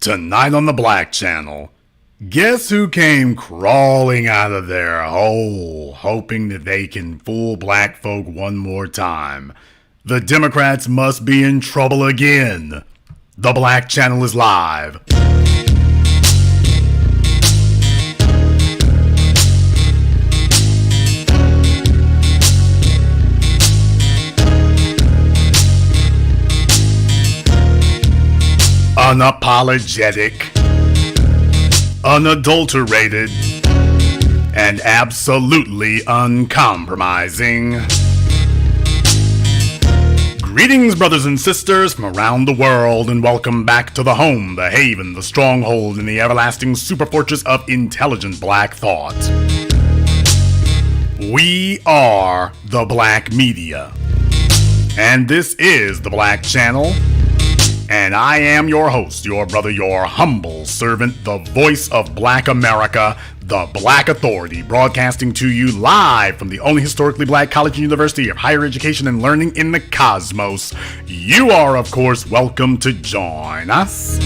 Tonight on the Black Channel, guess who came crawling out of their hole, hoping that they can fool black folk one more time? The Democrats must be in trouble again. The Black Channel is live. Unapologetic, unadulterated, and absolutely uncompromising. Greetings, brothers and sisters from around the world, and welcome back to the home, the haven, the stronghold, and the everlasting superfortress of intelligent black thought. We are the Black Media, and this is the Black Channel. And I am your host, your brother, your humble servant, the voice of Black America, the Black Authority, broadcasting to you live from the only historically black college and university of higher education and learning in the cosmos. You are, of course, welcome to join us.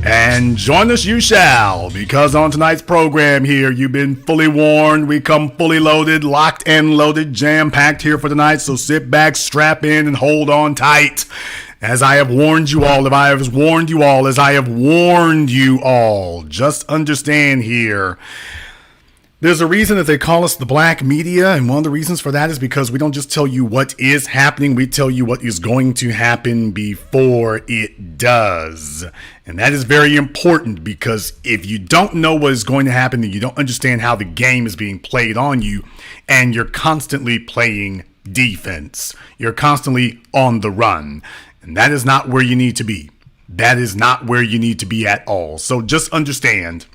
And join us you shall, because on tonight's program here, you've been fully warned. We come fully loaded, locked and loaded, jam-packed here for tonight. So sit back, strap in, and hold on tight. As I have warned you all, as I have warned you all, just understand here, there's a reason that they call us the Black Media, and one of the reasons for that is because we don't just tell you what is happening, we tell you what is going to happen before it does. And that is very important, because if you don't know what is going to happen, then you don't understand how the game is being played on you, and you're constantly playing defense. You're constantly on the run, and that is not where you need to be. That is not where you need to be at all. So just understand,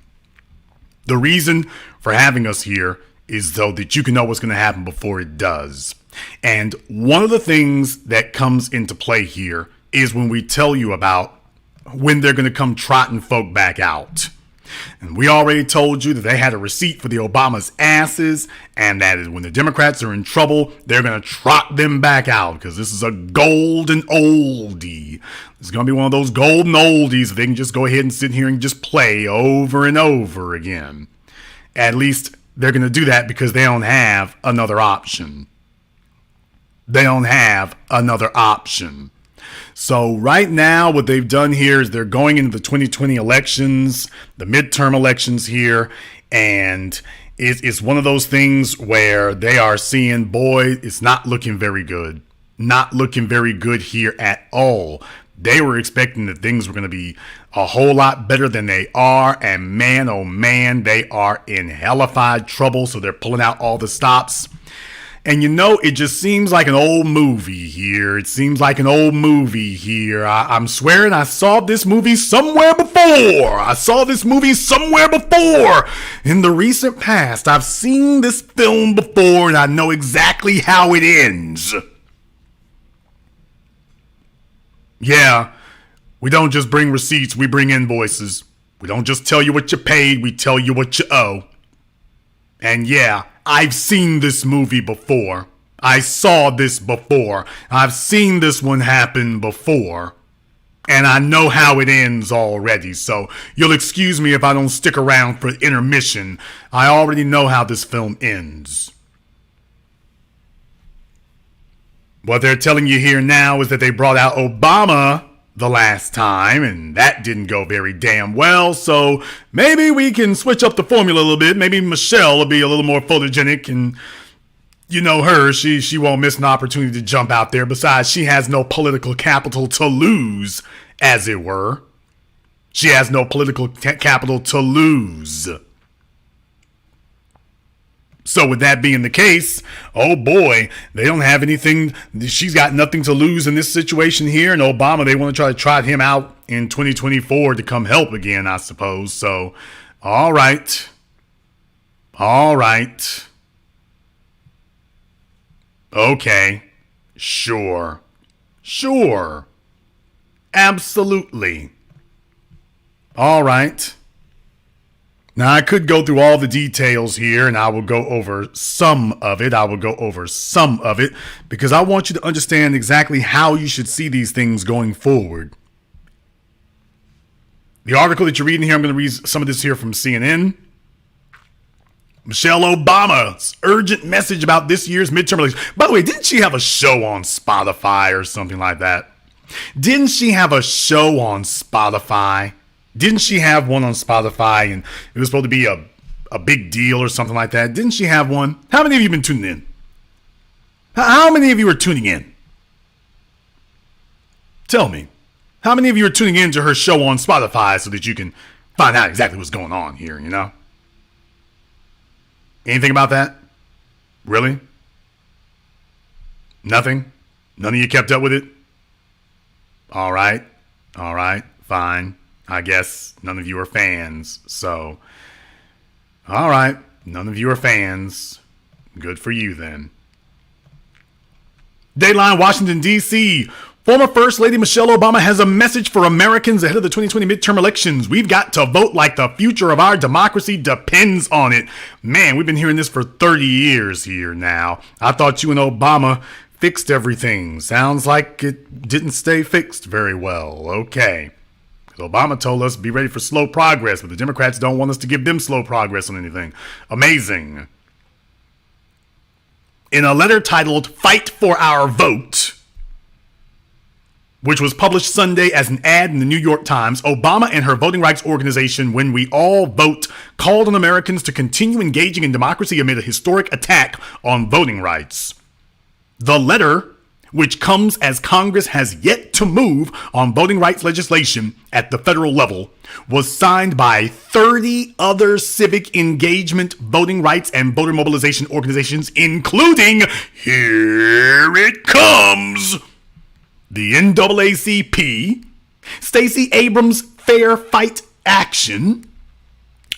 the reason for having us here is so that you can know what's going to happen before it does. And one of the things that comes into play here is when we tell you about when they're going to come trotting folk back out. And we already told you that they had a receipt for the Obama's asses, and that is when the Democrats are in trouble, they're going to trot them back out, because this is a golden oldie. It's going to be one of those golden oldies that they can just go ahead and sit here and just play over and over again. At least they're going to do that because they don't have another option. They don't have another option. So right now, what they've done here is they're going into the 2020 elections, the midterm elections here, and it's one of those things where they are seeing, boy, it's not looking very good. Not looking very good here at all. They were expecting that things were going to be a whole lot better than they are, and man, oh man, they are in hellified trouble, so they're pulling out all the stops. And you know, it just seems like an old movie here. It seems like an old movie here. I'm swearing I saw this movie somewhere before. In the recent past, I've seen this film before, and I know exactly how it ends. Yeah, we don't just bring receipts, we bring invoices. We don't just tell you what you paid, we tell you what you owe. And yeah, I've seen this movie before. I saw this before. I've seen this one happen before. And I know how it ends already, so you'll excuse me if I don't stick around for intermission. I already know how this film ends. What they're telling you here now is that they brought out Obama the last time, and that didn't go very damn well, so maybe we can switch up the formula a little bit. Maybe Michelle will be a little more photogenic, and you know her, she won't miss an opportunity to jump out there. Besides, she has no political capital to lose, as it were. She has no political capital to lose. So with that being the case, oh boy, they don't have anything. She's got nothing to lose in this situation here. And Obama, they want to try to trot him out in 2024 to come help again, I suppose. So, all right. Okay. Sure. Absolutely. All right. Now, I could go through all the details here, and I will go over some of it. Because I want you to understand exactly how you should see these things going forward. The article that you're reading here, I'm going to read some of this here from CNN. Michelle Obama's urgent message about this year's midterm elections. By the way, didn't she have a show on Spotify or something like that? Didn't she have one on Spotify, and it was supposed to be a big deal or something like that? Didn't she have one? How many of you have been tuning in? How many of you are tuning in? Tell me. How many of you are tuning in to her show on Spotify so that you can find out exactly what's going on here, you know? Anything about that? Really? Nothing? None of you kept up with it? All right, fine. I guess none of you are fans, so. All right, none of you are fans. Good for you then. Dateline, Washington, D.C. Former First Lady Michelle Obama has a message for Americans ahead of the 2020 midterm elections. We've got to vote like the future of our democracy depends on it. Man, we've been hearing this for 30 years here now. I thought you and Obama fixed everything. Sounds like it didn't stay fixed very well. Okay. Obama told us be ready for slow progress, but the Democrats don't want us to give them slow progress on anything. Amazing. In a letter titled Fight for Our Vote, which was published Sunday as an ad in the New York Times, Obama and her voting rights organization, When We All Vote, called on Americans to continue engaging in democracy amid a historic attack on voting rights. The letter, which comes as Congress has yet to move on voting rights legislation at the federal level, was signed by 30 other civic engagement, voting rights, and voter mobilization organizations, including, here it comes, the NAACP, Stacey Abrams Fair Fight Action,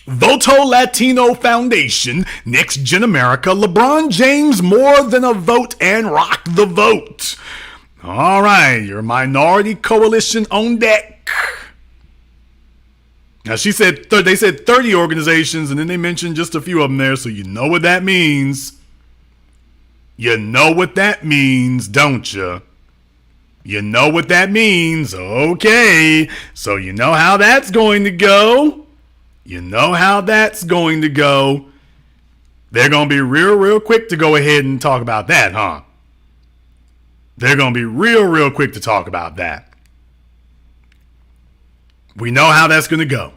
Voto Latino Foundation, Next Gen America, LeBron James, More Than a Vote, and Rock the Vote. All right, your minority coalition on deck. Now, they said 30 organizations, and then they mentioned just a few of them there, so you know what that means. You know what that means, don't you? You know what that means. Okay, so you know how that's going to go. You know how that's going to go. They're going to be real quick to go ahead and talk about that, huh? They're going to be real quick to talk about that. We know how that's going to go.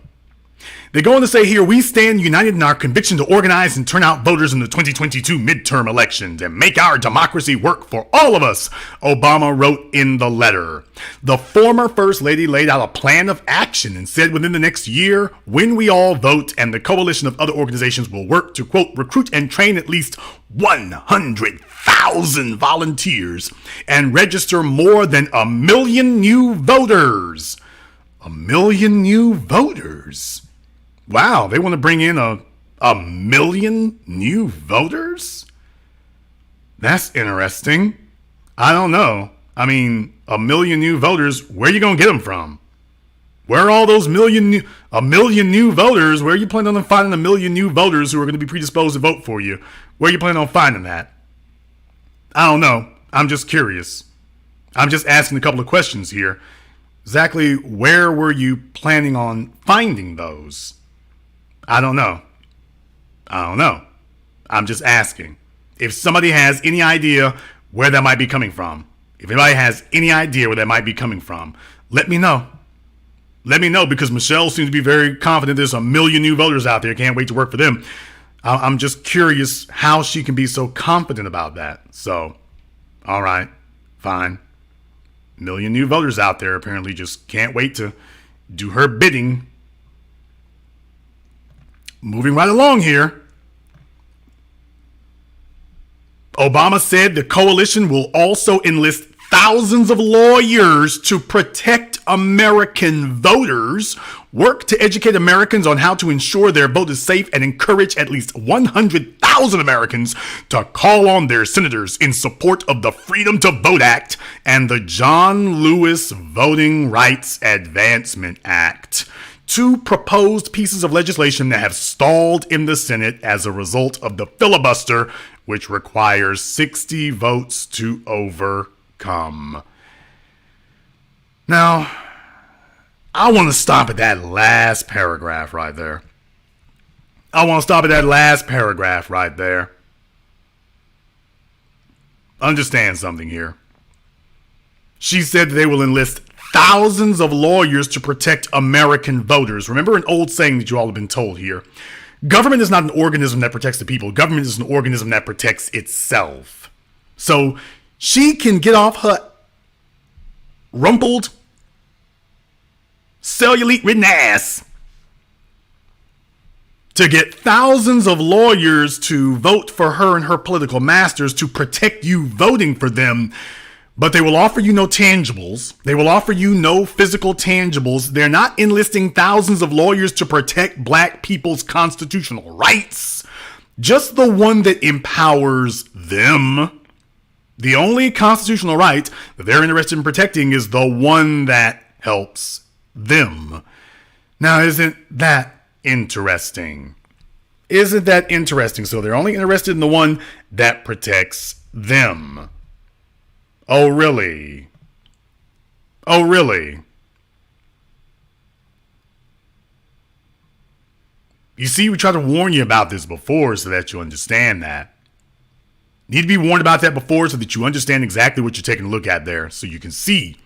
They go on to say here, we stand united in our conviction to organize and turn out voters in the 2022 midterm elections and make our democracy work for all of us, Obama wrote in the letter. The former First Lady laid out a plan of action and said within the next year, When We All Vote and the coalition of other organizations will work to, quote, recruit and train at least 100,000 volunteers and register more than 1 million new voters. 1 million new voters? Wow, they want to bring in a million new voters? That's interesting. I don't know. I mean, 1 million new voters, where are you going to get them from? Where are all those a million new voters? Where are you planning on finding 1 million new voters who are going to be predisposed to vote for you? Where are you planning on finding that? I don't know. I'm just curious. I'm just asking a couple of questions here. Exactly where were you planning on finding those? I don't know. I'm just asking. If somebody has any idea where that might be coming from, if anybody has any idea where that might be coming from, let me know. Let me know, because Michelle seems to be very confident there's 1 million new voters out there. Can't wait to work for them. I'm just curious how she can be so confident about that. So, all right, fine. 1 million new voters out there apparently just can't wait to do her bidding. Moving right along here. Obama said the coalition will also enlist thousands of lawyers to protect American voters, work to educate Americans on how to ensure their vote is safe, and encourage at least 100,000 Americans to call on their senators in support of the Freedom to Vote Act and the John Lewis Voting Rights Advancement Act two proposed pieces of legislation that have stalled in the Senate as a result of the filibuster, which requires 60 votes to overcome. Now, I want to stop at that last paragraph right there. Understand something here. She said that they will enlist thousands of lawyers to protect American voters. Remember an old saying that you all have been told here. Government is not an organism that protects the people. Government is an organism that protects itself. So she can get off her rumpled, cellulite-ridden ass to get thousands of lawyers to vote for her and her political masters to protect you voting for them. But they will offer you no tangibles. They will offer you no physical tangibles. They're not enlisting thousands of lawyers to protect black people's constitutional rights. Just the one that empowers them. The only constitutional right that they're interested in protecting is the one that helps them. Now, isn't that interesting? So they're only interested in the one that protects them. Oh, really? You see, we tried to warn you about this before so that you understand that. Need to be warned about that before so that you understand exactly what you're taking a look at there, so you can see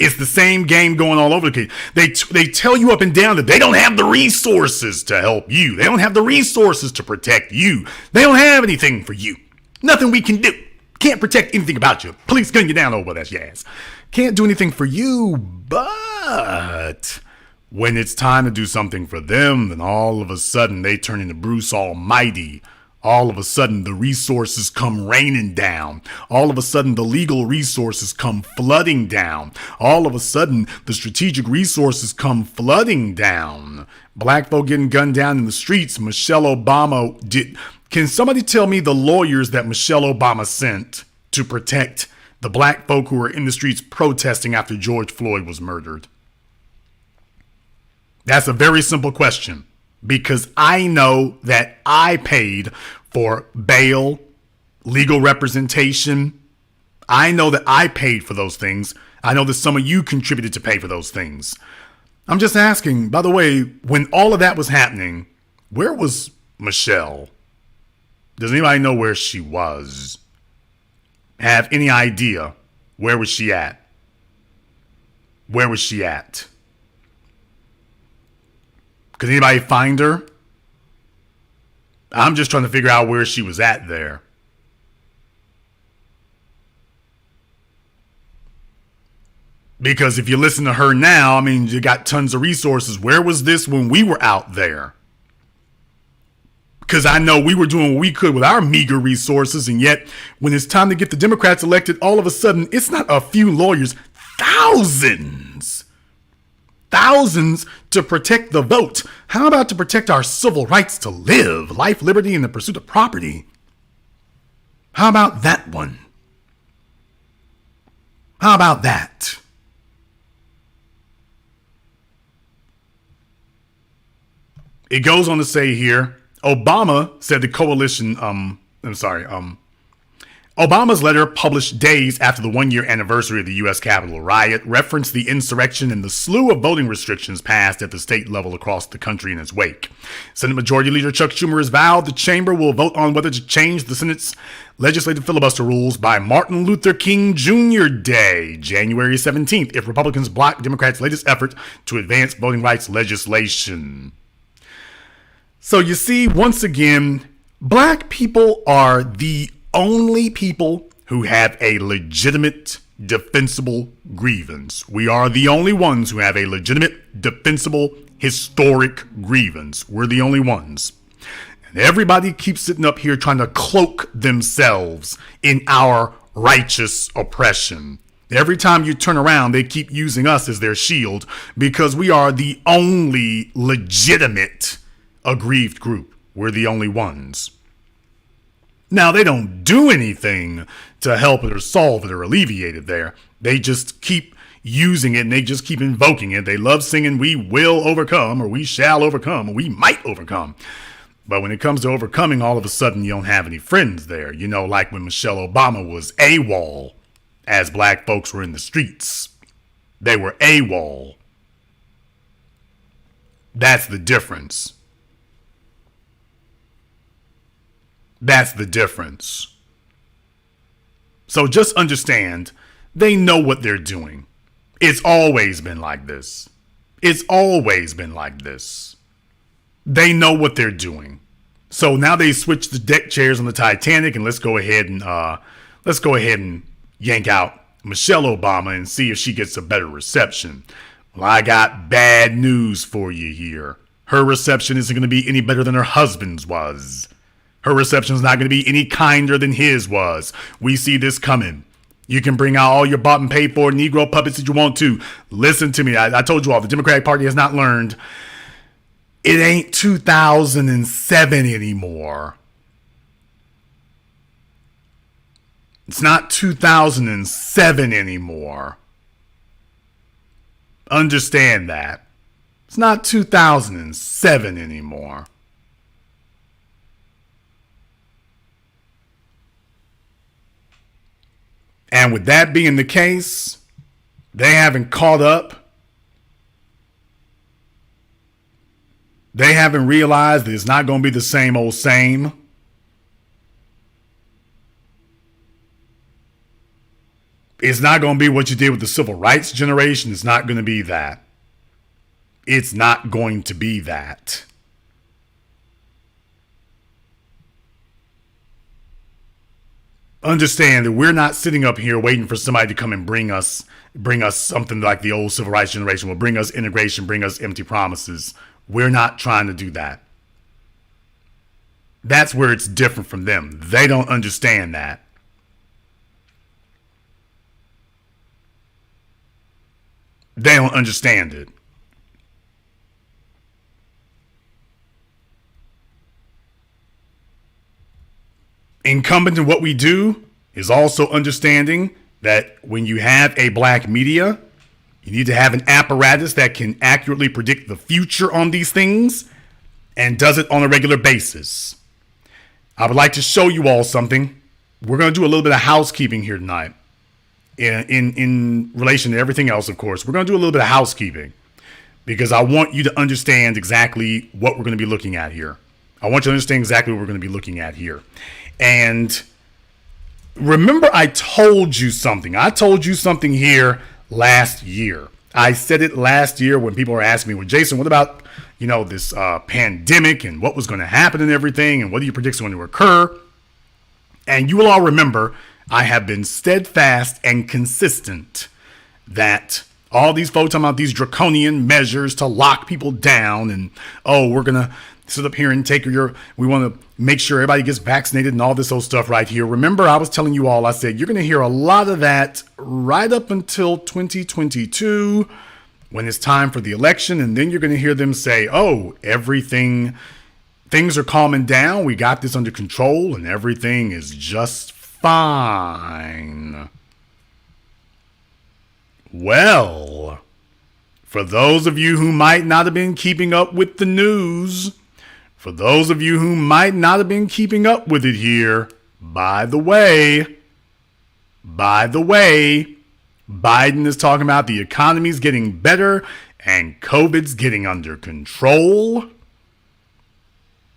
it's the same game going all over the place. They tell you up and down that they don't have the resources to help you. They don't have the resources to protect you. They don't have anything for you. Nothing we can do. Can't protect anything about you. Police gun you down over that ass. Can't do anything for you, but when it's time to do something for them, then all of a sudden they turn into Bruce Almighty. All of a sudden the resources come raining down. All of a sudden the legal resources come flooding down. All of a sudden the strategic resources come flooding down. Black folk getting gunned down in the streets. Michelle Obama did. Can somebody tell me the lawyers that Michelle Obama sent to protect the black folk who were in the streets protesting after George Floyd was murdered? That's a very simple question, because I know that I paid for bail, legal representation. I know that I paid for those things. I know that some of you contributed to pay for those things. I'm just asking, by the way, when all of that was happening, where was Michelle? Does anybody know where she was? Have any idea? Where was she at? Could anybody find her? I'm just trying to figure out where she was at there. Because if you listen to her now, I mean, you got tons of resources. Where was this when we were out there? Because I know we were doing what we could with our meager resources, and yet when it's time to get the Democrats elected, all of a sudden it's not a few lawyers, thousands to protect the vote. How about to protect our civil rights to live, life, liberty, and the pursuit of property? How about that one? How about that? It goes on to say here, Obama said the coalition, Obama's letter, published days after the one-year anniversary of the U.S. Capitol riot, referenced the insurrection and the slew of voting restrictions passed at the state level across the country in its wake. Senate Majority Leader Chuck Schumer has vowed the chamber will vote on whether to change the Senate's legislative filibuster rules by Martin Luther King Jr. Day, January 17th, if Republicans block Democrats' latest effort to advance voting rights legislation. So you see, once again, black people are the only people who have a legitimate, defensible grievance. We are the only ones who have a legitimate, defensible, historic grievance. We're the only ones. And everybody keeps sitting up here trying to cloak themselves in our righteous oppression. Every time you turn around, they keep using us as their shield because we are the only legitimate aggrieved group. We're the only ones. Now, they don't do anything to help it or solve it or alleviate it there. They just keep using it and they just keep invoking it. They love singing, we will overcome, or we shall overcome, or we might overcome. But when it comes to overcoming, all of a sudden you don't have any friends there. You know, like when Michelle Obama was AWOL as black folks were in the streets. They were AWOL. That's the difference. That's the difference. So just understand, they know what they're doing. It's always been like this. It's always been like this. They know what they're doing. So now they switch the deck chairs on the Titanic, and let's go ahead and yank out Michelle Obama and see if she gets a better reception. Well, I got bad news for you here. Her reception isn't going to be any better than her husband's was. Her reception is not going to be any kinder than his was. We see this coming. You can bring out all your bought and paid for Negro puppets that you want to. Listen to me. I told you all, the Democratic Party has not learned. It ain't 2007 anymore. It's not 2007 anymore. Understand that. It's not 2007 anymore. And with that being the case, they haven't caught up. They haven't realized that it's not going to be the same old same. It's not going to be what you did with the civil rights generation. It's not going to be that. It's not going to be that. Understand that we're not sitting up here waiting for somebody to come and bring us something like the old civil rights generation will bring us integration, bring us empty promises. We're not trying to do that. That's where it's different from them. They don't understand that. They don't understand it. Incumbent in what we do is also understanding that when you have a black media, you need to have an apparatus that can accurately predict the future on these things and does it on a regular basis. I would like to show you all something. We're going to do a little bit of housekeeping here tonight. In relation to everything else, of course. We're going to do a little bit of housekeeping because I want you to understand exactly what we're going to be looking at here. I want you to understand exactly what we're going to be looking at here. And remember, I told you something. I told you something here last year. I said it last year when people were asking me, well, Jason, what about, this pandemic and what was going to happen and everything, and what are your predictions going to occur? And you will all remember, I have been steadfast and consistent that all these folks talking about these draconian measures to lock people down and, we're going to sit up here and we want to make sure everybody gets vaccinated and all this old stuff right here. Remember, I was telling you all, I said, you're going to hear a lot of that right up until 2022 when it's time for the election. And then you're going to hear them say, things are calming down. We got this under control and everything is just fine. Well, for those of you who might not have been keeping up with the news, for those of you who might not have been keeping up with it here, by the way, Biden is talking about the economy's getting better and COVID's getting under control.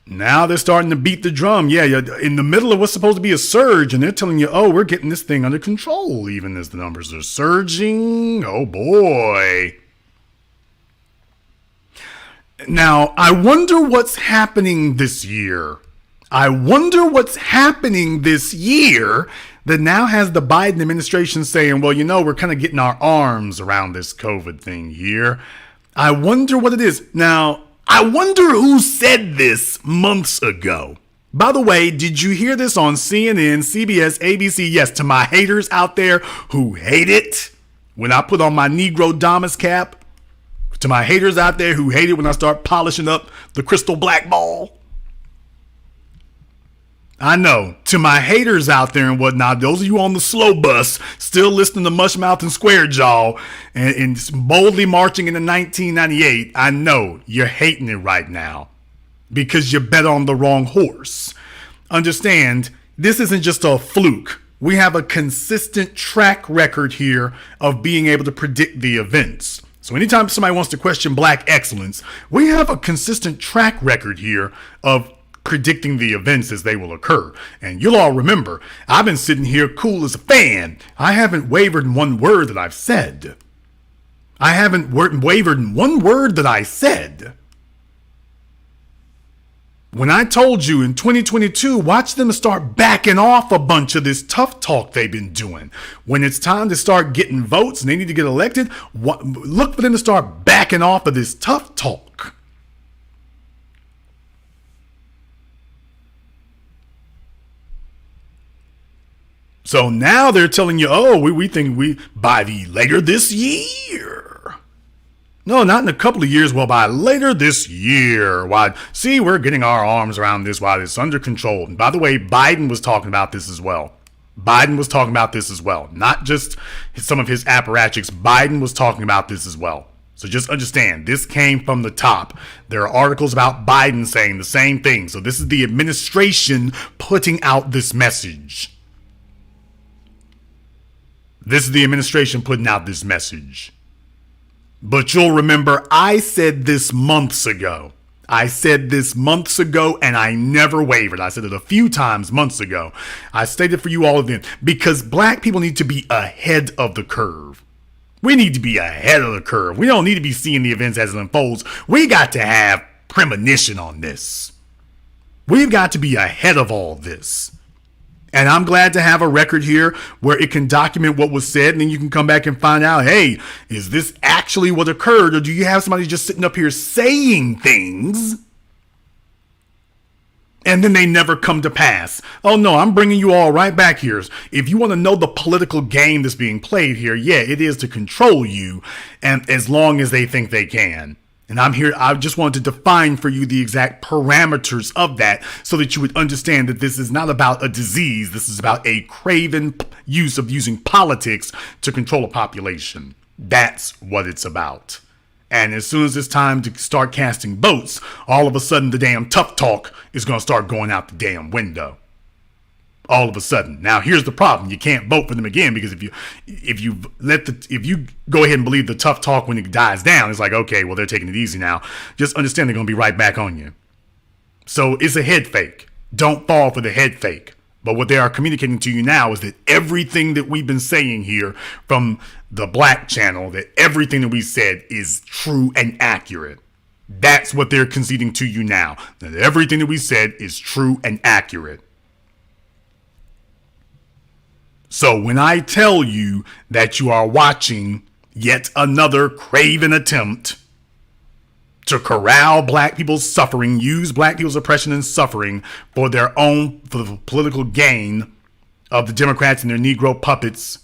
Now they're starting to beat the drum. Yeah, in the middle of what's supposed to be a surge, and they're telling you, we're getting this thing under control, even as the numbers are surging. Oh boy. Now, I wonder what's happening this year. That now has the Biden administration saying, well, we're kind of getting our arms around this COVID thing here. I wonder what it is. Now, I wonder who said this months ago. By the way, did you hear this on CNN, CBS, ABC? Yes, to my haters out there who hate it when I put on my Negro Damas cap. To my haters out there who hate it when I start polishing up the crystal black ball. I know. To my haters out there and whatnot, those of you on the slow bus still listening to Mushmouth and Square Jaw and boldly marching into 1998, I know you're hating it right now because you bet on the wrong horse. Understand, this isn't just a fluke. We have a consistent track record here of being able to predict the events. So anytime somebody wants to question black excellence, we have a consistent track record here of predicting the events as they will occur. And you'll all remember, I've been sitting here cool as a fan. I haven't wavered in one word that I've said. I haven't wavered in one word that I said. When I told you in 2022, watch them start backing off a bunch of this tough talk they've been doing. When it's time to start getting votes and they need to get elected, look for them to start backing off of this tough talk. So now they're telling you, oh, we think by the later this year. No, not in a couple of years. Well, by later this year. Why? See, we're getting our arms around this while it's under control. And by the way, Biden was talking about this as well. Not just some of his apparatchiks. Biden was talking about this as well. So just understand, this came from the top. There are articles about Biden saying the same thing. So this is the administration putting out this message. This is the administration putting out this message. But you'll remember I said this months ago. And I never wavered. I said it a few times months ago. I stated for you all of them because black people need to be ahead of the curve. We need to be ahead of the curve. We don't need to be seeing the events as it unfolds. We got to have premonition on this. We've got to be ahead of all this. And I'm glad to have a record here where it can document what was said, and then you can come back and find out, hey, is this actually what occurred, or do you have somebody just sitting up here saying things and then they never come to pass? Oh no, I'm bringing you all right back here. If you want to know the political game that's being played here, yeah, it is to control you, and as long as they think they can. And I'm here, I just wanted to define for you the exact parameters of that so that you would understand that this is not about a disease. This is about a craven use of using politics to control a population. That's what it's about. And as soon as it's time to start casting votes, all of a sudden the damn tough talk is going to start going out the damn window. All of a sudden. Now here's the problem. You can't vote for them again because if you go ahead and believe the tough talk when it dies down, it's like, okay, well, they're taking it easy now. Just understand they're going to be right back on you. So it's a head fake. Don't fall for the head fake. But what they are communicating to you now is that everything that we've been saying here from the Black Channel, that everything that we said is true and accurate. That's what they're conceding to you now. That everything that we said is true and accurate. So when I tell you that you are watching yet another craven attempt to corral black people's suffering, use black people's oppression and suffering for the political gain of the Democrats and their Negro puppets,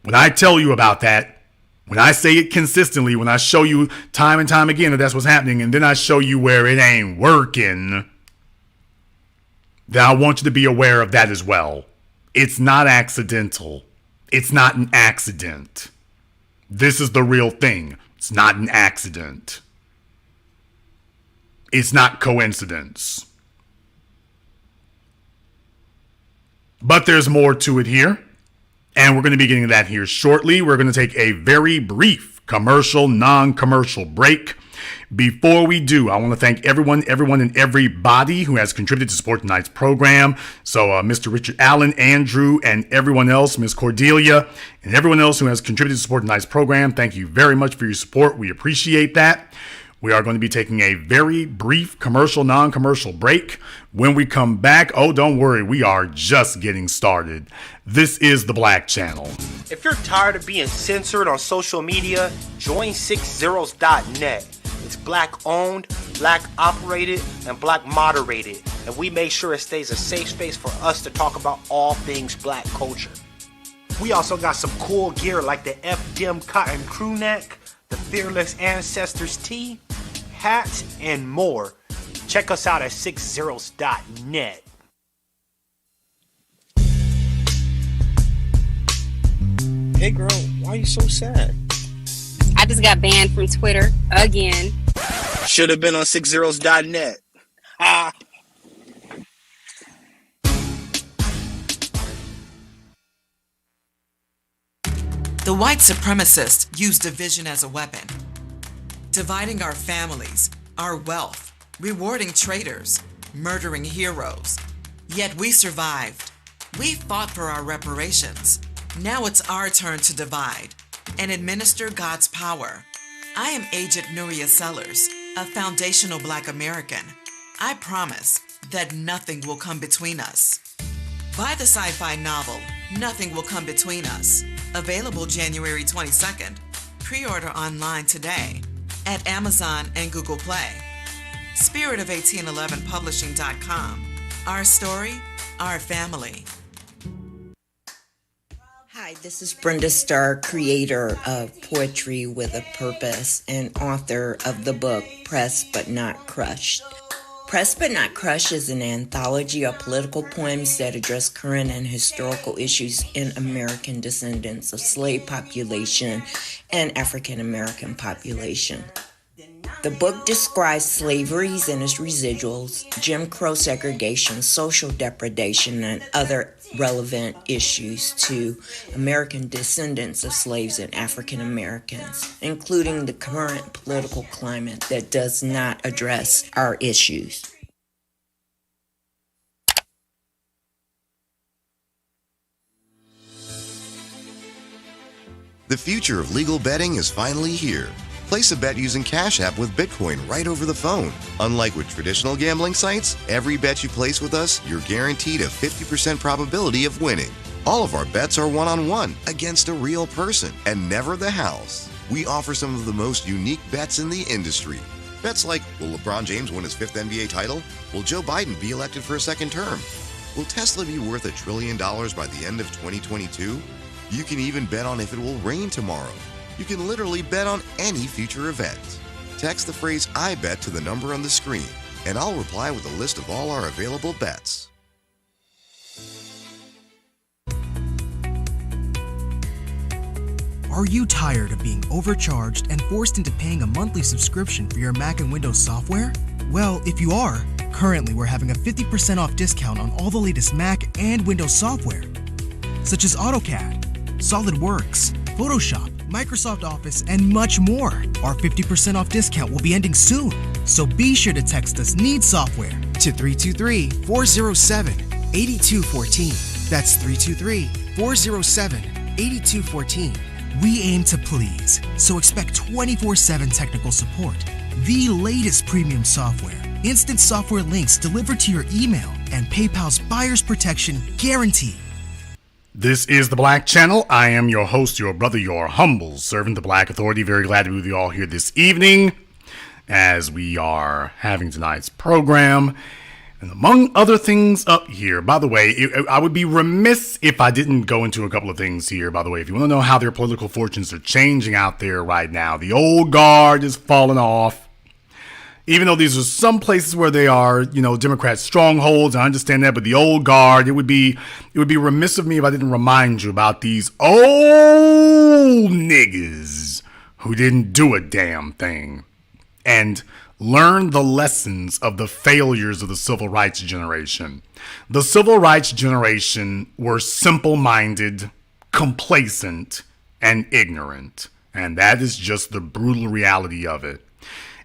when I tell you about that, when I say it consistently, when I show you time and time again that that's what's happening, and then I show you where it ain't working, then I want you to be aware of that as well. It's not accidental. It's not an accident. This is the real thing. It's not an accident. It's not coincidence. But there's more to it here. And we're going to be getting to that here shortly. We're going to take a very brief commercial, non-commercial break. Before we do, I want to thank everyone and everybody who has contributed to support tonight's program. So Mr. Richard Allen, Andrew, and everyone else, Ms. Cordelia, and everyone else who has contributed to support tonight's program, thank you very much for your support. We appreciate that. We are going to be taking a very brief commercial, non-commercial break. When we come back, oh, don't worry, we are just getting started. This is The Black Channel. If you're tired of being censored on social media, join 6zeros.net. It's black owned, black operated, and black moderated. And we make sure it stays a safe space for us to talk about all things black culture. We also got some cool gear like the FDM cotton crew neck, the Fearless Ancestors tee, hats, and more. Check us out at 60s.net. Hey girl, why are you so sad? I just got banned from Twitter again. Should have been on 60s.net. Ah. The white supremacists use division as a weapon, dividing our families, our wealth, rewarding traitors, murdering heroes. Yet we survived. We fought for our reparations. Now it's our turn to divide and administer God's power. I am Agent Nuria Sellers, a foundational Black American. I promise that nothing will come between us. Buy the sci-fi novel, Nothing Will Come Between Us. Available January 22nd. Pre-order online today at Amazon and Google Play. Spirit of1811publishing.com. Our story, our family. Hi, this is Brenda Starr, creator of Poetry with a Purpose and author of the book Pressed But Not Crushed. Pressed But Not Crushed is an anthology of political poems that address current and historical issues in American descendants of slave population and African American population. The book describes slaveries and its residuals, Jim Crow segregation, social depredation, and other relevant issues to American descendants of slaves and African Americans, including the current political climate that does not address our issues. The future of legal betting is finally here. Place a bet using CashApp with Bitcoin right over the phone. Unlike with traditional gambling sites, every bet you place with us, you're guaranteed a 50% probability of winning. All of our bets are one-on-one against a real person and never the house. We offer some of the most unique bets in the industry. Bets like, will LeBron James win his 5th NBA title? Will Joe Biden be elected for a second term? Will Tesla be worth $1 trillion by the end of 2022? You can even bet on if it will rain tomorrow. You can literally bet on any future event. Text the phrase I bet to the number on the screen, and I'll reply with a list of all our available bets. Are you tired of being overcharged and forced into paying a monthly subscription for your Mac and Windows software? Well, if you are, currently we're having a 50% off discount on all the latest Mac and Windows software, such as AutoCAD, SolidWorks, Photoshop, Microsoft Office, and much more. Our 50% off discount will be ending soon, so be sure to text us NEED SOFTWARE to 323-407-8214. That's 323-407-8214. We aim to please, so expect 24/7 technical support, the latest premium software, instant software links delivered to your email, and PayPal's buyer's protection guarantee. This is The Black Channel. I am your host, your brother, your humble servant, the Black Authority. Very glad to be with you all here this evening as we are having tonight's program. And among other things up here, by the way, I would be remiss if I didn't go into a couple of things here, by the way. If you want to know how their political fortunes are changing out there right now, the old guard is falling off. Even though these are some places where they are, Democrat strongholds, I understand that, but the old guard, it would be remiss of me if I didn't remind you about these old niggas who didn't do a damn thing and learn the lessons of the failures of the civil rights generation. The civil rights generation were simple-minded, complacent, and ignorant, and that is just the brutal reality of it.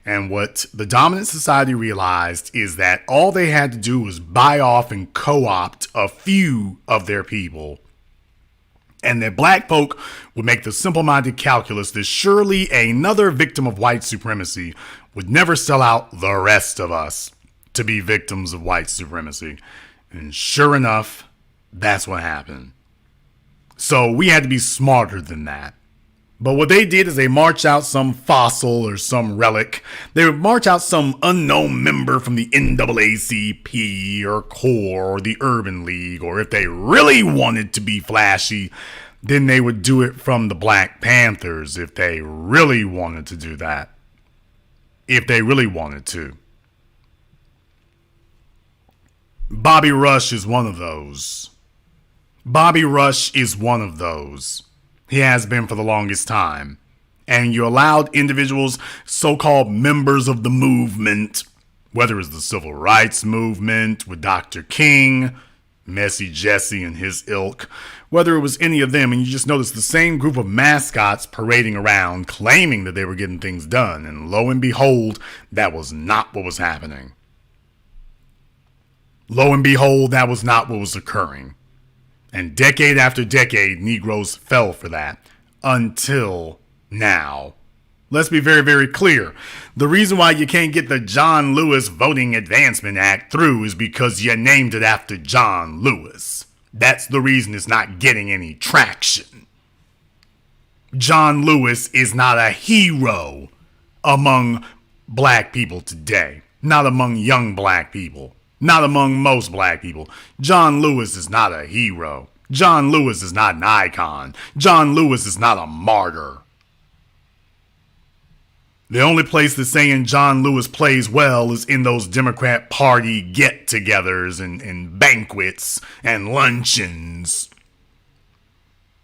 And what the dominant society realized is that all they had to do was buy off and co-opt a few of their people. And that black folk would make the simple-minded calculus that surely another victim of white supremacy would never sell out the rest of us to be victims of white supremacy. And sure enough, that's what happened. So we had to be smarter than that. But what they did is they marched out some fossil or some relic. They would march out some unknown member from the NAACP or CORE or the Urban League, or if they really wanted to be flashy, then they would do it from the Black Panthers if they really wanted to do that. If they really wanted to. Bobby Rush is one of those. Bobby Rush is one of those. He has been for the longest time. And you allowed individuals, so-called members of the movement, whether it's the civil rights movement with Dr. King, Messy Jesse and his ilk, whether it was any of them, and you just noticed the same group of mascots parading around claiming that they were getting things done. And lo and behold, that was not what was happening. Lo and behold, that was not what was occurring. And decade after decade, Negroes fell for that until now. Let's be very, very clear. The reason why you can't get the John Lewis Voting Advancement Act through is because you named it after John Lewis. That's the reason it's not getting any traction. John Lewis is not a hero among black people today. Not among young black people. Not among most black people. John Lewis is not a hero. John Lewis is not an icon. John Lewis is not a martyr. The only place that's saying John Lewis plays well is in those Democrat Party get-togethers and banquets and luncheons.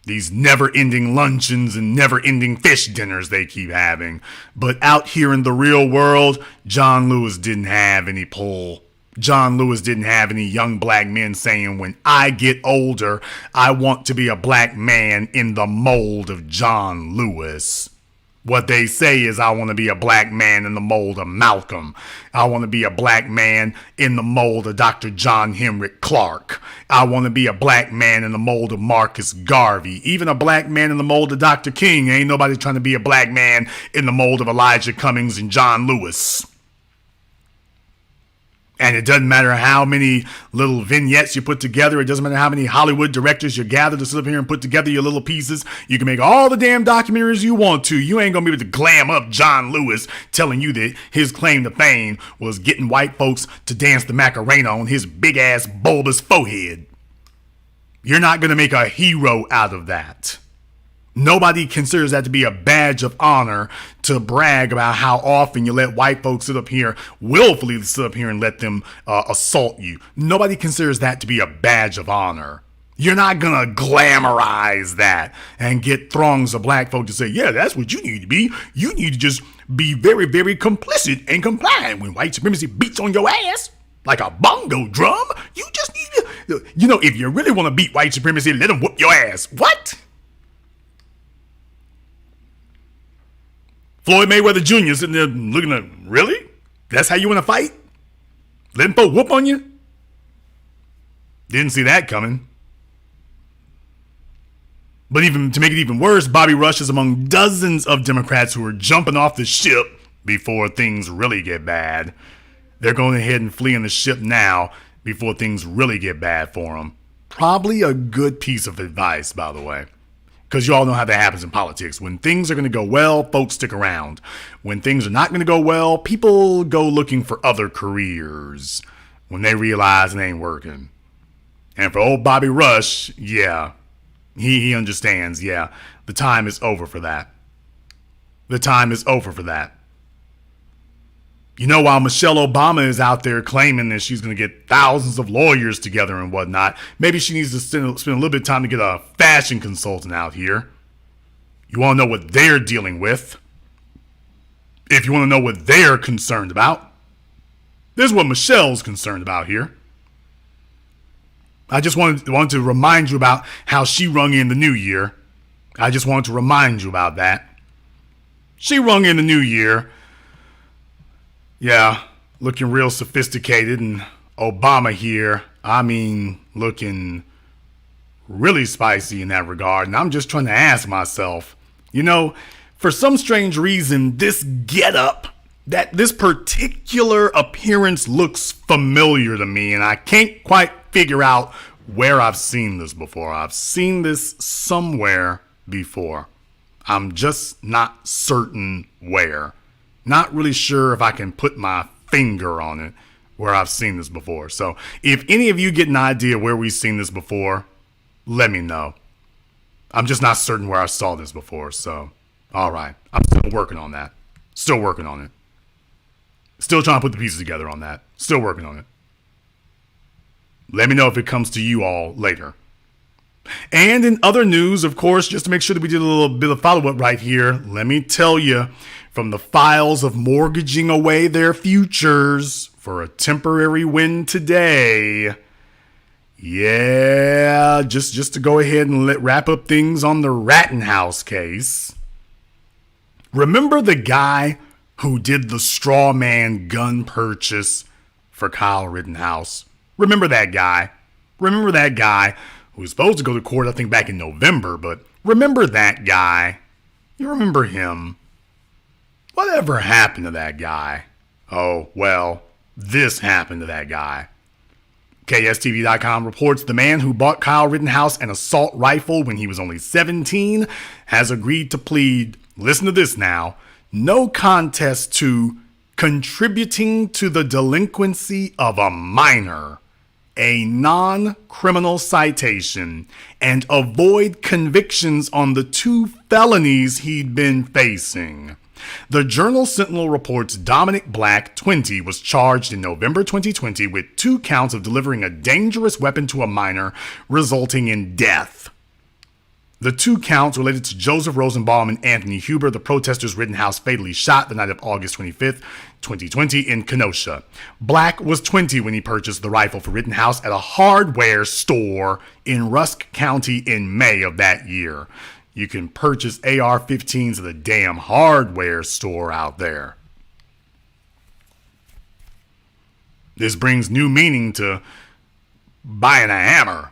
These never-ending luncheons and never-ending fish dinners they keep having. But out here in the real world, John Lewis didn't have any pull. John Lewis didn't have any young black men saying, when I get older, I want to be a black man in the mold of John Lewis. What they say is, I want to be a black man in the mold of Malcolm. I want to be a black man in the mold of Dr. John Henry Clark. I want to be a black man in the mold of Marcus Garvey. Even a black man in the mold of Dr. King. Ain't nobody trying to be a black man in the mold of Elijah Cummings and John Lewis. And it doesn't matter how many little vignettes you put together. It doesn't matter how many Hollywood directors you gather to sit up here and put together your little pieces. You can make all the damn documentaries you want to. You ain't going to be able to glam up John Lewis telling you that his claim to fame was getting white folks to dance the Macarena on his big-ass bulbous forehead. You're not going to make a hero out of that. Nobody considers that to be a badge of honor to brag about how often you let white folks sit up here, willfully sit up here and let them assault you. Nobody considers that to be a badge of honor. You're not going to glamorize that and get throngs of black folk to say, yeah, that's what you need to be. You need to just be very, very complicit and compliant when white supremacy beats on your ass like a bongo drum. You just need to, if you really want to beat white supremacy, let them whoop your ass. What? Floyd Mayweather Jr. sitting there looking at, really? That's how you want to fight? Letting folk whoop on you? Didn't see that coming. But even to make it even worse, Bobby Rush is among dozens of Democrats who are jumping off the ship before things really get bad. They're going ahead and fleeing the ship now before things really get bad for them. Probably a good piece of advice, by the way. Because you all know how that happens in politics. When things are going to go well, folks stick around. When things are not going to go well, people go looking for other careers when they realize it ain't working. And for old Bobby Rush, yeah, he understands, yeah, the time is over for that. The time is over for that. While Michelle Obama is out there claiming that she's going to get thousands of lawyers together and whatnot, maybe she needs to spend a little bit of time to get a fashion consultant out here. You want to know what they're dealing with. If you want to know what they're concerned about, this is what Michelle's concerned about here. I just wanted to remind you about how she rung in the new year. I just wanted to remind you about that. She rung in the new year. Yeah, looking real sophisticated, and Obama here, looking really spicy in that regard. And I'm just trying to ask myself, for some strange reason, this getup, this particular appearance looks familiar to me, and I can't quite figure out where I've seen this before. I've seen this somewhere before. I'm just not certain where. Not really sure if I can put my finger on it where I've seen this before. So if any of you get an idea where we've seen this before, let me know. I'm just not certain where I saw this before. So, all right. I'm still working on that. Still working on it. Still trying to put the pieces together on that. Still working on it. Let me know if it comes to you all later. And in other news, of course, just to make sure that we did a little bit of follow-up right here, let me tell you, from the files of mortgaging away their futures for a temporary win today. Yeah, just to go ahead and wrap up things on the Rittenhouse case. Remember the guy who did the straw man gun purchase for Kyle Rittenhouse? Remember that guy? Remember that guy who was supposed to go to court, I think, back in November, but remember that guy? You remember him? Whatever happened to that guy? Oh, well, this happened to that guy. KSTV.com reports the man who bought Kyle Rittenhouse an assault rifle when he was only 17 has agreed to plead, listen to this now, no contest to contributing to the delinquency of a minor, a non-criminal citation, and avoid convictions on the 2 felonies he'd been facing. The Journal-Sentinel reports Dominic Black, 20, was charged in November 2020 with 2 counts of delivering a dangerous weapon to a minor, resulting in death. The 2 counts related to Joseph Rosenbaum and Anthony Huber, the protesters Rittenhouse fatally shot the night of August 25th, 2020 in Kenosha. Black was 20 when he purchased the rifle for Rittenhouse at a hardware store in Rusk County in May of that year. You can purchase AR-15s at the damn hardware store out there. This brings new meaning to buying a hammer.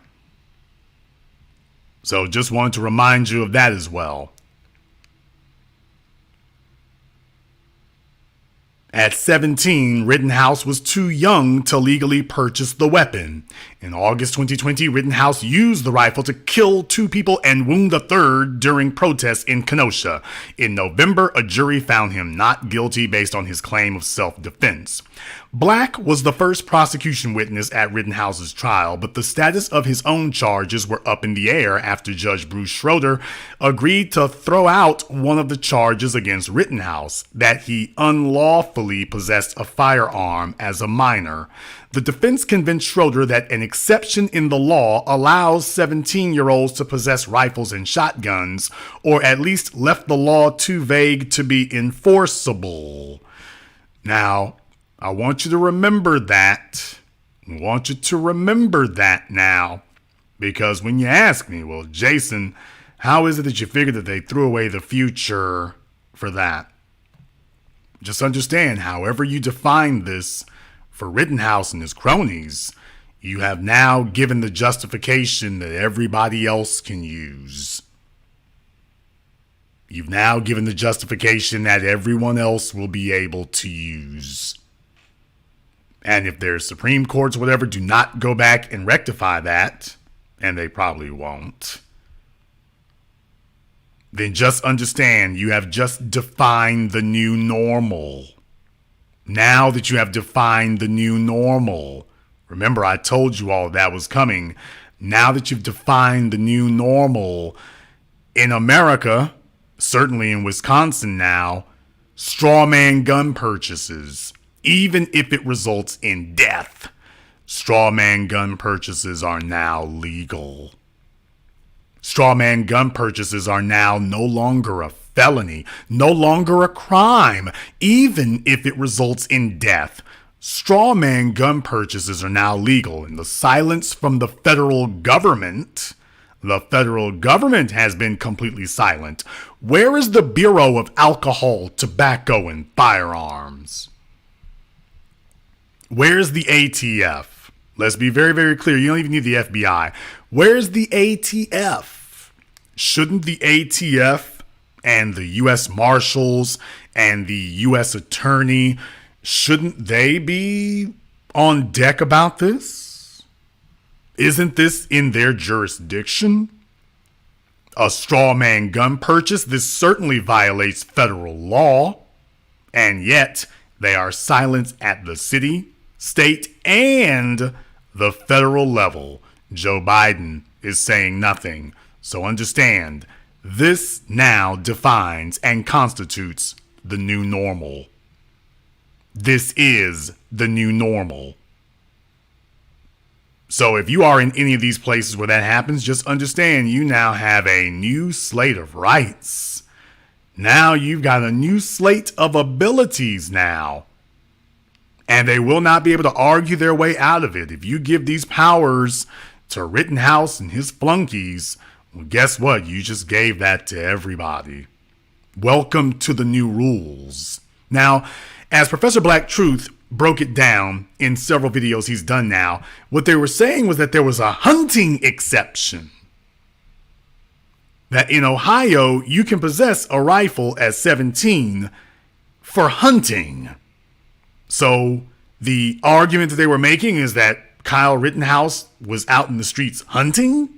So just wanted to remind you of that as well. At 17, Rittenhouse was too young to legally purchase the weapon. In August 2020, Rittenhouse used the rifle to kill 2 people and wound a third during protests in Kenosha. In November, a jury found him not guilty based on his claim of self-defense. Black was the first prosecution witness at Rittenhouse's trial, but the status of his own charges were up in the air after Judge Bruce Schroeder agreed to throw out one of the charges against Rittenhouse, that he unlawfully possessed a firearm as a minor. The defense convinced Schroeder that an exception in the law allows 17-year-olds to possess rifles and shotguns, or at least left the law too vague to be enforceable. Now, I want you to remember that. I want you to remember that now. Because when you ask me, well, Jason, how is it that you figured that they threw away the future for that? Just understand, however you define this for Rittenhouse and his cronies, you have now given the justification that everybody else can use. You've now given the justification that everyone else will be able to use. And if there's Supreme Courts or whatever, do not go back and rectify that, and they probably won't. Then just understand you have just defined the new normal. Now that you have defined the new normal, remember I told you all that was coming. Now that you've defined the new normal in America, certainly in Wisconsin now, straw man gun purchases, even if it results in death, straw man gun purchases are now legal. Straw man gun purchases are now no longer a felony, no longer a crime, even if it results in death. Straw man gun purchases are now legal, and the silence from the federal government has been completely silent. Where is the Bureau of Alcohol, Tobacco, and Firearms? Where's the ATF? Let's be very, very clear. You don't even need the FBI. Where's the ATF? Shouldn't the ATF and the U.S. Marshals and the U.S. Attorney, shouldn't they be on deck about this? Isn't this in their jurisdiction? A straw man gun purchase, this certainly violates federal law. And yet, they are silent at the city, state, and the federal level. Joe Biden is saying nothing. So understand, this now defines and constitutes the new normal. This is the new normal. So if you are in any of these places where that happens, just understand you now have a new slate of rights. Now you've got a new slate of abilities now. And they will not be able to argue their way out of it. If you give these powers to Rittenhouse and his flunkies, well, guess what? You just gave that to everybody. Welcome to the new rules. Now, as Professor Black Truth broke it down in several videos he's done now, what they were saying was that there was a hunting exception. That in Ohio, you can possess a rifle at 17 for hunting. So the argument that they were making is that Kyle Rittenhouse was out in the streets hunting?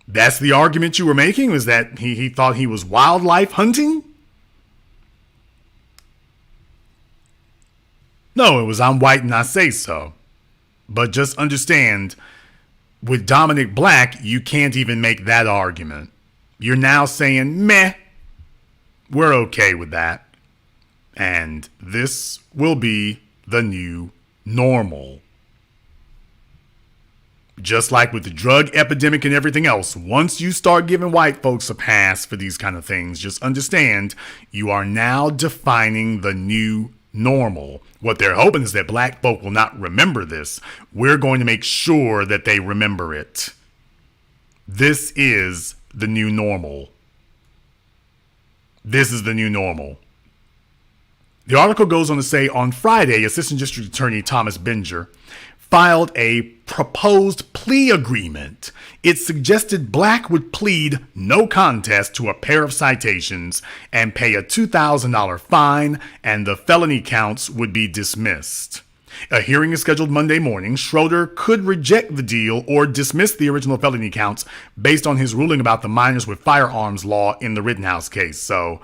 That's the argument you were making, was that he thought he was wildlife hunting? No, it was I'm white and I say so. But just understand, with Dominic Black, you can't even make that argument. You're now saying, meh, we're okay with that. And this will be the new normal. Just like with the drug epidemic and everything else, once you start giving white folks a pass for these kind of things, just understand you are now defining the new normal. What they're hoping is that black folk will not remember this. We're going to make sure that they remember it. This is the new normal. This is the new normal. The article goes on to say, on Friday, Assistant District Attorney Thomas Benger filed a proposed plea agreement. It suggested Black would plead no contest to a pair of citations and pay a $2,000 fine, and the felony counts would be dismissed. A hearing is scheduled Monday morning. Schroeder could reject the deal or dismiss the original felony counts based on his ruling about the minors with firearms law in the Rittenhouse case. So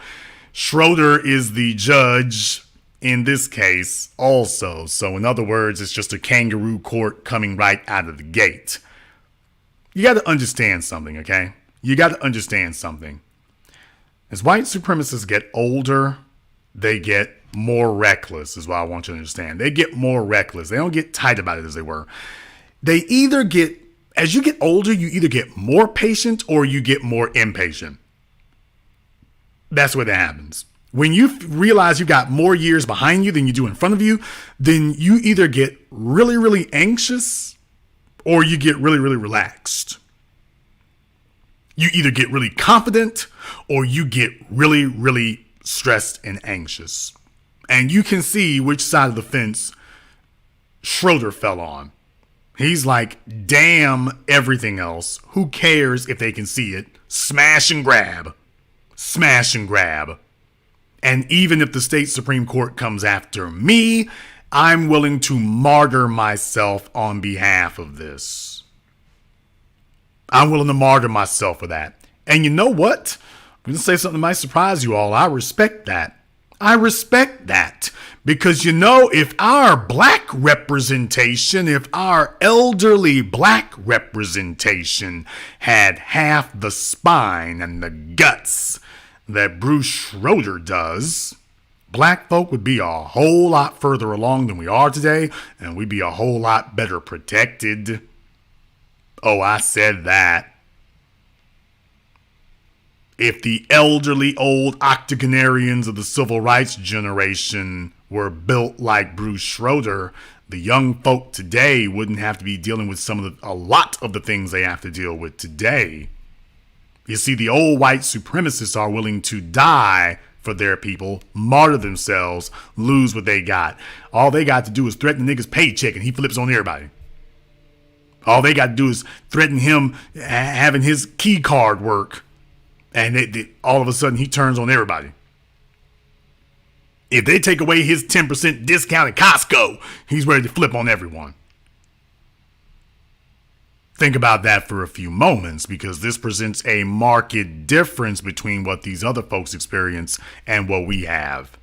Schroeder is the judge in this case also. So in other words, it's just a kangaroo court coming right out of the gate. You got to understand something, okay? You got to understand something. As white supremacists get older, they get more reckless, is what I want you to understand. They get more reckless. They don't get tight about it as they were. They either get, as you get older, you either get more patient or you get more impatient. That's what happens. When you realize you got more years behind you than you do in front of you, then you either get really, really anxious or you get really, really relaxed. You either get really confident or you get really, really stressed and anxious. And you can see which side of the fence Schroeder fell on. He's like, damn everything else. Who cares if they can see it? Smash and grab. Smash and grab. And even if the state Supreme Court comes after me, I'm willing to martyr myself on behalf of this. I'm willing to martyr myself for that. And you know what? I'm going to say something that might surprise you all. I respect that. I respect that. Because, you know, if our black representation, if our elderly black representation had half the spine and the guts that Bruce Schroeder does, black folk would be a whole lot further along than we are today, and we'd be a whole lot better protected. Oh, I said that. If the elderly old octogenarians of the civil rights generation were built like Bruce Schroeder, the young folk today wouldn't have to be dealing with a lot of the things they have to deal with today. You see, the old white supremacists are willing to die for their people, martyr themselves, lose what they got. All they got to do is threaten the nigga's paycheck and he flips on everybody. All they got to do is threaten him having his key card work, and all of a sudden he turns on everybody. If they take away his 10% discount at Costco, he's ready to flip on everyone. Think about that for a few moments, because this presents a marked difference between what these other folks experience and what we have.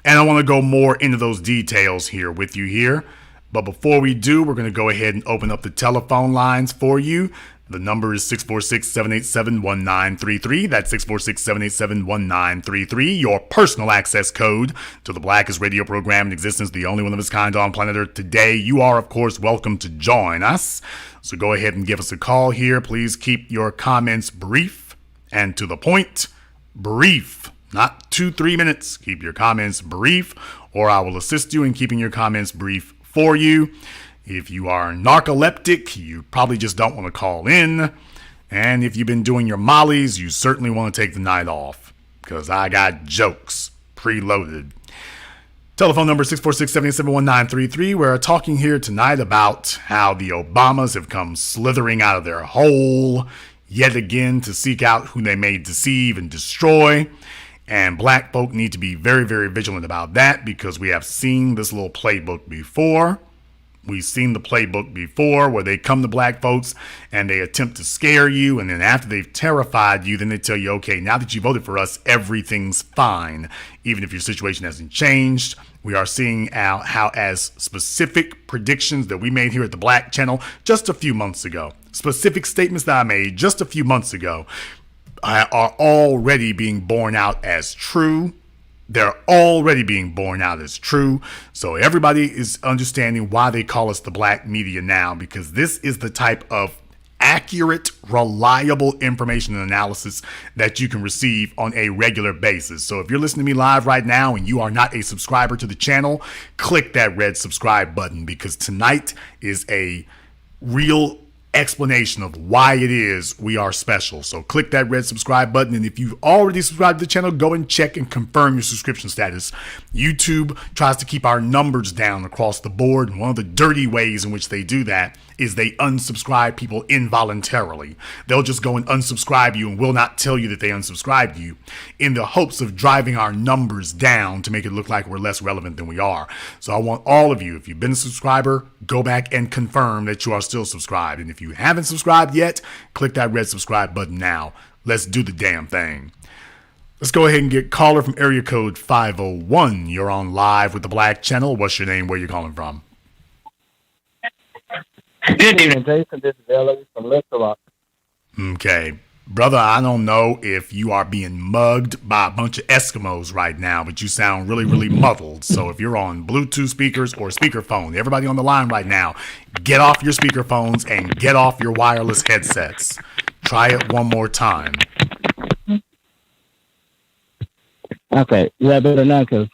And I want to go more into those details here with you here. But before we do, we're going to go ahead and open up the telephone lines for you. The number is 646-787-1933. That's 646-787-1933. Your personal access code to the blackest radio program in existence, the only one of its kind on planet Earth today. You are, of course, welcome to join us. So go ahead and give us a call here. Please keep your comments brief and to the point. Brief, not 2-3 minutes. Keep your comments brief, or I will assist you in keeping your comments brief for you. If you are narcoleptic, you probably just don't want to call in. And if you've been doing your mollies, you certainly want to take the night off, because I got jokes preloaded. Telephone number 646-787-1933. We're talking here tonight about how the Obamas have come slithering out of their hole yet again to seek out who they may deceive and destroy. And black folk need to be very, very vigilant about that, because we have seen this little playbook before. We've seen the playbook before where they come to black folks and they attempt to scare you. And then after they've terrified you, then they tell you, okay, now that you voted for us, everything's fine. Even if your situation hasn't changed. We are seeing how as specific predictions that we made here at the Black Channel just a few months ago, specific statements that I made just a few months ago are already being borne out as true. They're already being borne out as true. So everybody is understanding why they call us the black media now, because this is the type of accurate, reliable information and analysis that you can receive on a regular basis. So if you're listening to me live right now and you are not a subscriber to the channel, click that red subscribe button, because tonight is a real explanation of why it is we are special. So click that red subscribe button, and if you've already subscribed to the channel, go and check and confirm your subscription status. YouTube tries to keep our numbers down across the board, and one of the dirty ways in which they do that is they unsubscribe people involuntarily. They'll just go and unsubscribe you and will not tell you that they unsubscribed you, in the hopes of driving our numbers down to make it look like we're less relevant than we are. So I want all of you, if you've been a subscriber, go back and confirm that you are still subscribed. And if you haven't subscribed yet, click that red subscribe button now. Let's do the damn thing. Let's go ahead and get caller from area code 501. You're on live with the Black Channel. What's your name? Where you calling from? Good evening, Jason. This is Ellie from Little Rock. Okay. Brother, I don't know if you are being mugged by a bunch of Eskimos right now, but you sound really, really muddled. So if you're on Bluetooth speakers or speakerphone, everybody on the line right now, get off your speakerphones and get off your wireless headsets. Try it one more time. Okay. Yeah, better now, because,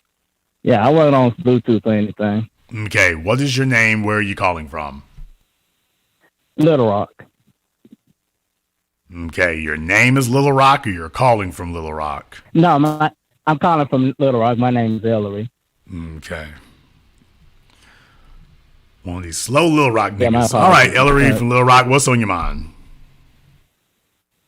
I wasn't on Bluetooth or anything. Okay. What is your name? Where are you calling from? Little Rock. Okay, your name is Little Rock, or you're calling from Little Rock? No, I'm calling from Little Rock. My name is Ellery. Okay. One of these slow Little Rock niggas. All right, Ellery from Little Rock, what's on your mind?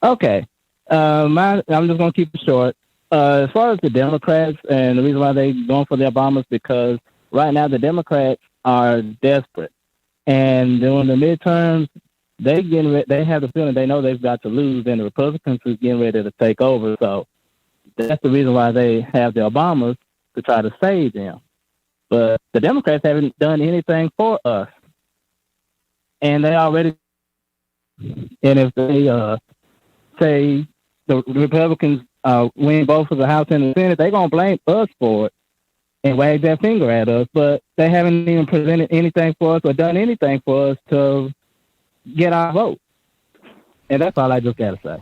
Okay. I'm just going to keep it short. As far as the Democrats, and the reason why they're going for the Obamas, because right now the Democrats are desperate. And during the midterms, they have the feeling they know they've got to lose, and the Republicans is getting ready to take over. So that's the reason why they have the Obamas, to try to save them. But the Democrats haven't done anything for us. And they already, and if they say the Republicans win both of the House and the Senate, they're going to blame us for it and wag their finger at us. But they haven't even presented anything for us or done anything for us to get our vote. And that's all I just got to say.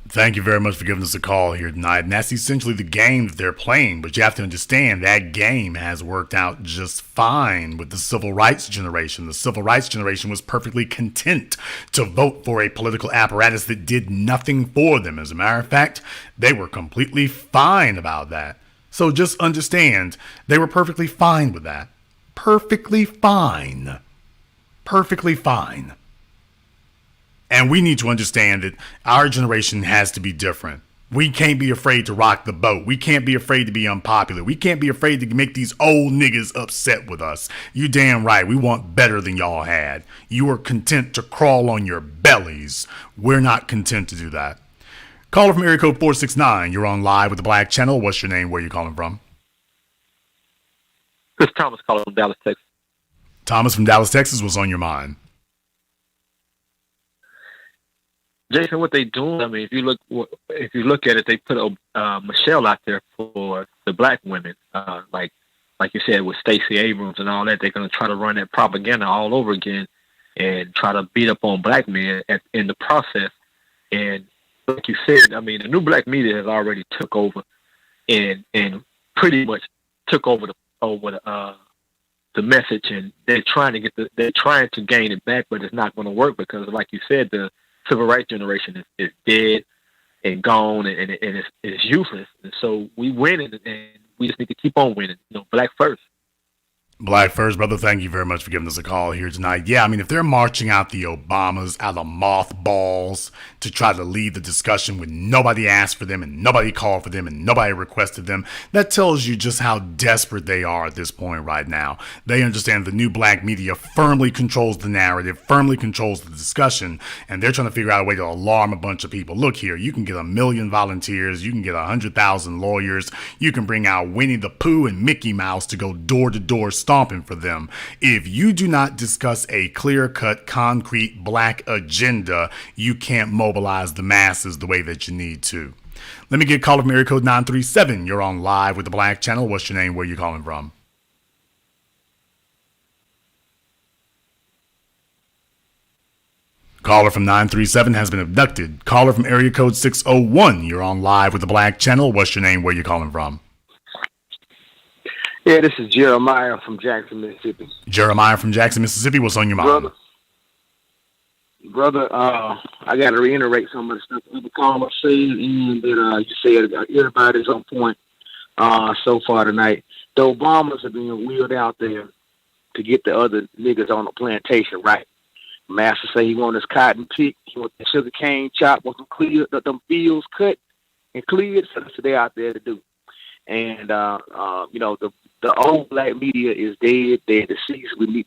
Thank you very much for giving us a call here tonight. And that's essentially the game that they're playing. But you have to understand that game has worked out just fine with the civil rights generation. The civil rights generation was perfectly content to vote for a political apparatus that did nothing for them. As a matter of fact, they were completely fine about that. So just understand, they were perfectly fine with that. Perfectly fine. Perfectly fine. And we need to understand that our generation has to be different. We can't be afraid to rock the boat. We can't be afraid to be unpopular. We can't be afraid to make these old niggas upset with us. You damn right. We want better than y'all had. You are content to crawl on your bellies. We're not content to do that. Caller from area code 469. You're on live with the Black Channel. What's your name? Where are you calling from? Chris Thomas calling from Dallas, Texas. Thomas from Dallas, Texas, what's on your mind? Jason, what they doing? I mean, if you look at it, they put Michelle out there for the black women, like you said with Stacey Abrams and all that. They're going to try to run that propaganda all over again and try to beat up on black men in the process. And like you said, I mean, the new black media has already took over and pretty much took over the message, and they're trying to gain it back, but it's not going to work because, like you said, the civil rights generation is dead and gone, and it's useless. And so we winning, and we just need to keep on winning. Black first. Black first, brother. Thank you very much for giving us a call here tonight. Yeah, I mean, if they're marching out the Obamas out of mothballs to try to lead the discussion when nobody asked for them and nobody called for them and nobody requested them, that tells you just how desperate they are at this point right now. They understand the new black media firmly controls the narrative, firmly controls the discussion, and they're trying to figure out a way to alarm a bunch of people. Look here, you can get 1 million volunteers, you can get 100,000 lawyers, you can bring out Winnie the Pooh and Mickey Mouse to go door to door stomping for them. If you do not discuss a clear-cut, concrete black agenda, you can't mobilize the masses the way that you need to. Let me get a caller from area code 937. You're on live with the Black Channel. What's your name? Where are you calling from? Caller from 937 has been abducted. Caller from area code 601. You're on live with the Black Channel. What's your name? Where are you calling from? Yeah, this is Jeremiah from Jackson, Mississippi. Jeremiah from Jackson, Mississippi. What's on your mind? Brother, I got to reiterate some of the stuff the caller said, and that you said everybody's on point so far tonight. The Obamas are being wheeled out there to get the other niggas on the plantation right. Master say he want his cotton picked, he want the sugar cane chopped, want them fields cut and cleared, so that's what they're out there to do. And the old black media is dead. They're deceased. We need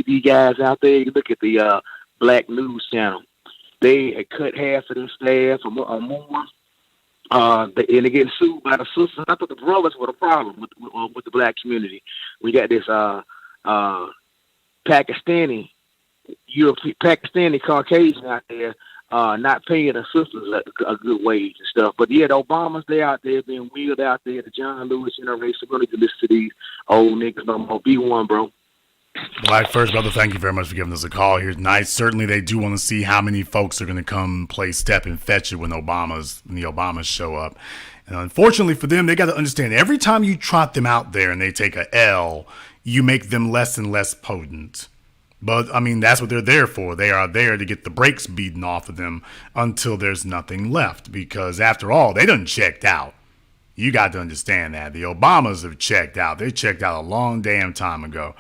these guys out there. You look at the Black News Channel. They cut half of their staff or more. And they're getting sued by the sisters. I thought the brothers were the problem with the black community. We got this Pakistani Caucasian out there not paying the sisters a good wage and stuff. But yeah, the Obamas, they out there being wheeled out there. The John Lewis generation, going to listen to these old niggas no more. Be one, bro. Black first, brother, thank you very much for giving us a call here tonight. Certainly they do want to see how many folks are going to come play step and fetch it when the Obamas show up. And unfortunately for them, they got to understand every time you trot them out there and they take a L, you make them less and less potent. But, I mean, that's what they're there for. They are there to get the brakes beaten off of them until there's nothing left. Because, after all, they done checked out. You got to understand that. The Obamas have checked out. They checked out a long damn time ago.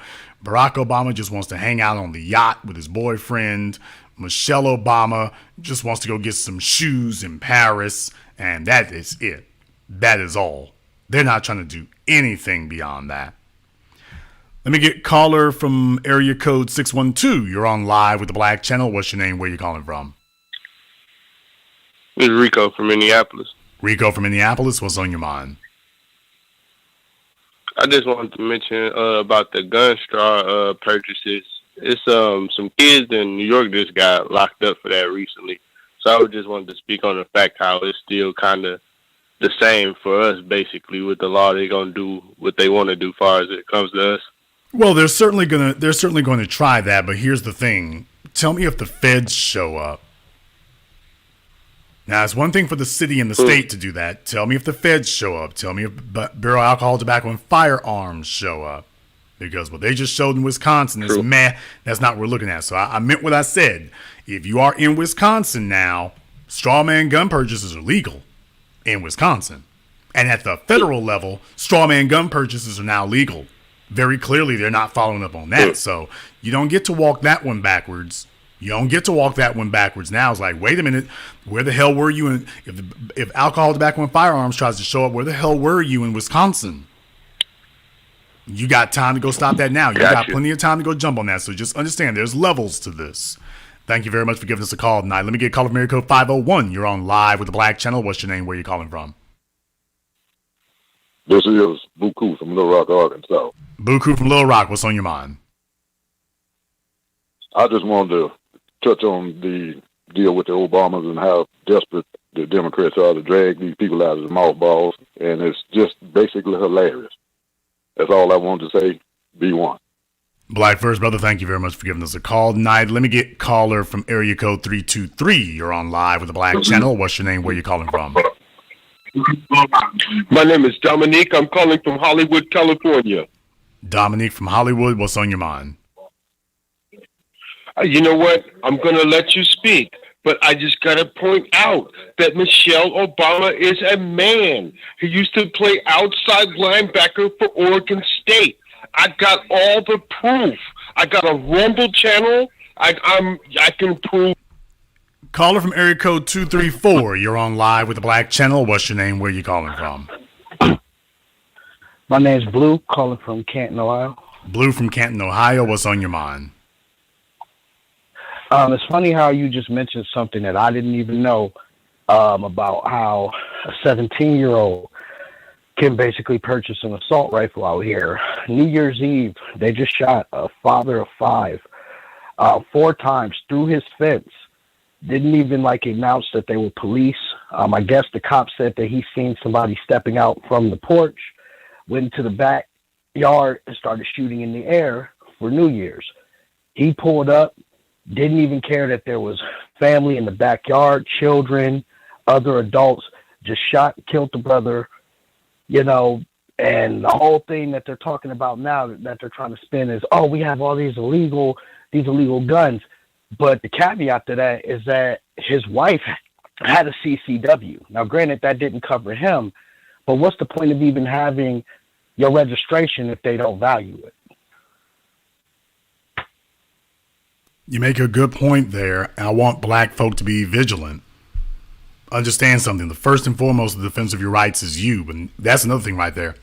Barack Obama just wants to hang out on the yacht with his boyfriend. Michelle Obama just wants to go get some shoes in Paris. And that is it. That is all. They're not trying to do anything beyond that. Let me get caller from area code 612. You're on live with the Black Channel. What's your name? Where you calling from? This is Rico from Minneapolis. Rico from Minneapolis. What's on your mind? I just wanted to mention about the gun straw purchases. It's some kids in New York just got locked up for that recently. So I just wanted to speak on the fact how it's still kind of the same for us, basically, with the law. They're gonna do what they want to do, as far as it comes to us. Well, they're certainly going to try that, but here's the thing. Tell me if the feds show up. Now, it's one thing for the city and the state to do that. Tell me if the feds show up. Tell me if Bureau of Alcohol, Tobacco, and Firearms show up. Because what they just showed in Wisconsin is meh. That's not what we're looking at. So I meant what I said. If you are in Wisconsin now, straw man gun purchases are legal in Wisconsin. And at the federal level, straw man gun purchases are now legal. Very clearly, they're not following up on that. So you don't get to walk that one backwards. You don't get to walk that one backwards now. It's like, wait a minute, where the hell were you? If Alcohol, Tobacco, and Firearms tries to show up, where the hell were you in Wisconsin? You got time to go stop that now. You got plenty of time to go jump on that. So just understand, there's levels to this. Thank you very much for giving us a call tonight. Let me get a call from area code 501. You're on live with the Black Channel. What's your name? Where are you calling from? This is Buku from Little Rock, Arkansas. Buku from Little Rock. What's on your mind? I just wanted to touch on the deal with the Obamas and how desperate the Democrats are to drag these people out of the mothballs, and it's just basically hilarious. That's all I wanted to say. Be one. Black First, brother, thank you very much for giving us a call tonight. Let me get caller from area code 323. You're on live with the Black Channel. What's your name? Where you calling from? My name is Dominique. I'm calling from Hollywood, California. Dominique from Hollywood, what's on your mind? You know what? I'm going to let you speak, but I just got to point out that Michelle Obama is a man. He used to play outside linebacker for Oregon State. I got all the proof. I got a Rumble channel. I can prove. Caller from area code 234. You're on live with the Black Channel. What's your name? Where you calling from? My name's Blue, calling from Canton, Ohio. Blue from Canton, Ohio. What's on your mind? It's funny how you just mentioned something that I didn't even know about how a 17-year-old can basically purchase an assault rifle out here. New Year's Eve, they just shot a father of 5 4 times through his fence. Didn't even announce that they were police. I guess the cop said that he seen somebody stepping out from the porch, went to the backyard and started shooting in the air for New Year's. He pulled up, didn't even care that there was family in the backyard, children, other adults, just shot and killed the brother, and the whole thing that they're talking about now that they're trying to spin is, oh, we have all these illegal guns. But the caveat to that is that his wife had a CCW. Now, granted, that didn't cover him, but what's the point of even having your registration if they don't value it? You make a good point there. I want black folk to be vigilant. Understand something. The first and foremost, the defense of your rights is you. And that's another thing right there.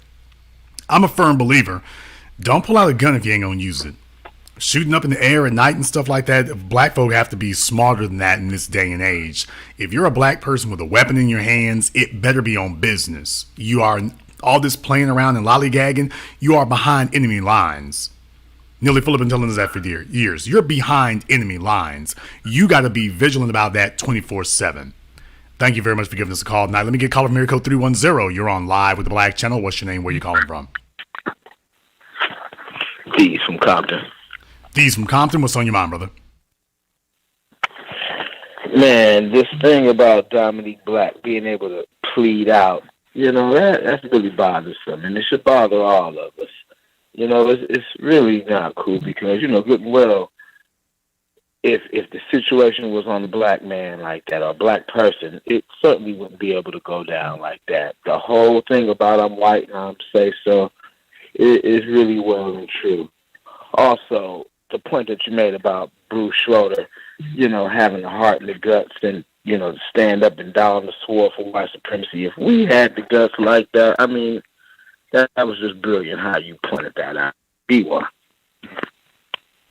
I'm a firm believer. Don't pull out a gun if you ain't going to use it. Shooting up in the air at night and stuff like that, black folk have to be smarter than that in this day and age. If you're a black person with a weapon in your hands, it better be on business. You are all this playing around and lollygagging. You are behind enemy lines. Nearly Phillip been telling us that for years. You're behind enemy lines. You got to be vigilant about that 24/7. Thank you very much for giving us a call tonight. Let me get caller from area code 310. You're on live with the Black Channel. What's your name? Where you calling from? Deez from Compton. Deez from Compton. What's on your mind, brother? Man, this thing about Dominique Black being able to plead out, that's really bothersome, and it should bother all of us. It's really not cool because, good and well, if the situation was on a black man like that or a black person, it certainly wouldn't be able to go down like that. The whole thing about I'm white and I'm say so is really well and true. Also, the point that you made about Bruce Schroeder, having the heart and the guts and, to stand up and down the sword for white supremacy. If we had the guts like that, that was just brilliant how you pointed that out. Be one.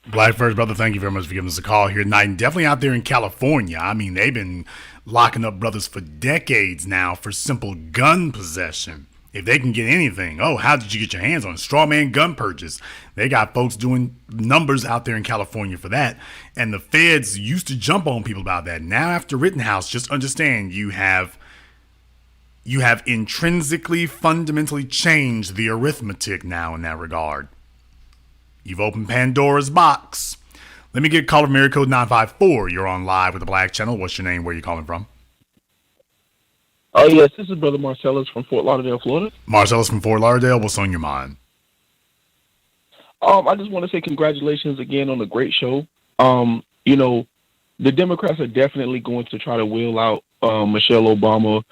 Black First, brother, thank you very much for giving us a call here tonight. And definitely out there in California, they've been locking up brothers for decades now for simple gun possession. If they can get anything, how did you get your hands on a straw man gun purchase? They got folks doing numbers out there in California for that. And the feds used to jump on people about that. Now after Rittenhouse, just understand you have intrinsically, fundamentally changed the arithmetic now in that regard. You've opened Pandora's box. Let me get a caller from area code 954. You're on live with the Black Channel. What's your name? Where are you calling from? Oh, yes. This is Brother Marcellus from Fort Lauderdale, Florida. Marcellus from Fort Lauderdale. What's on your mind? I just want to say congratulations again on a great show. The Democrats are definitely going to try to wheel out Michelle Obama.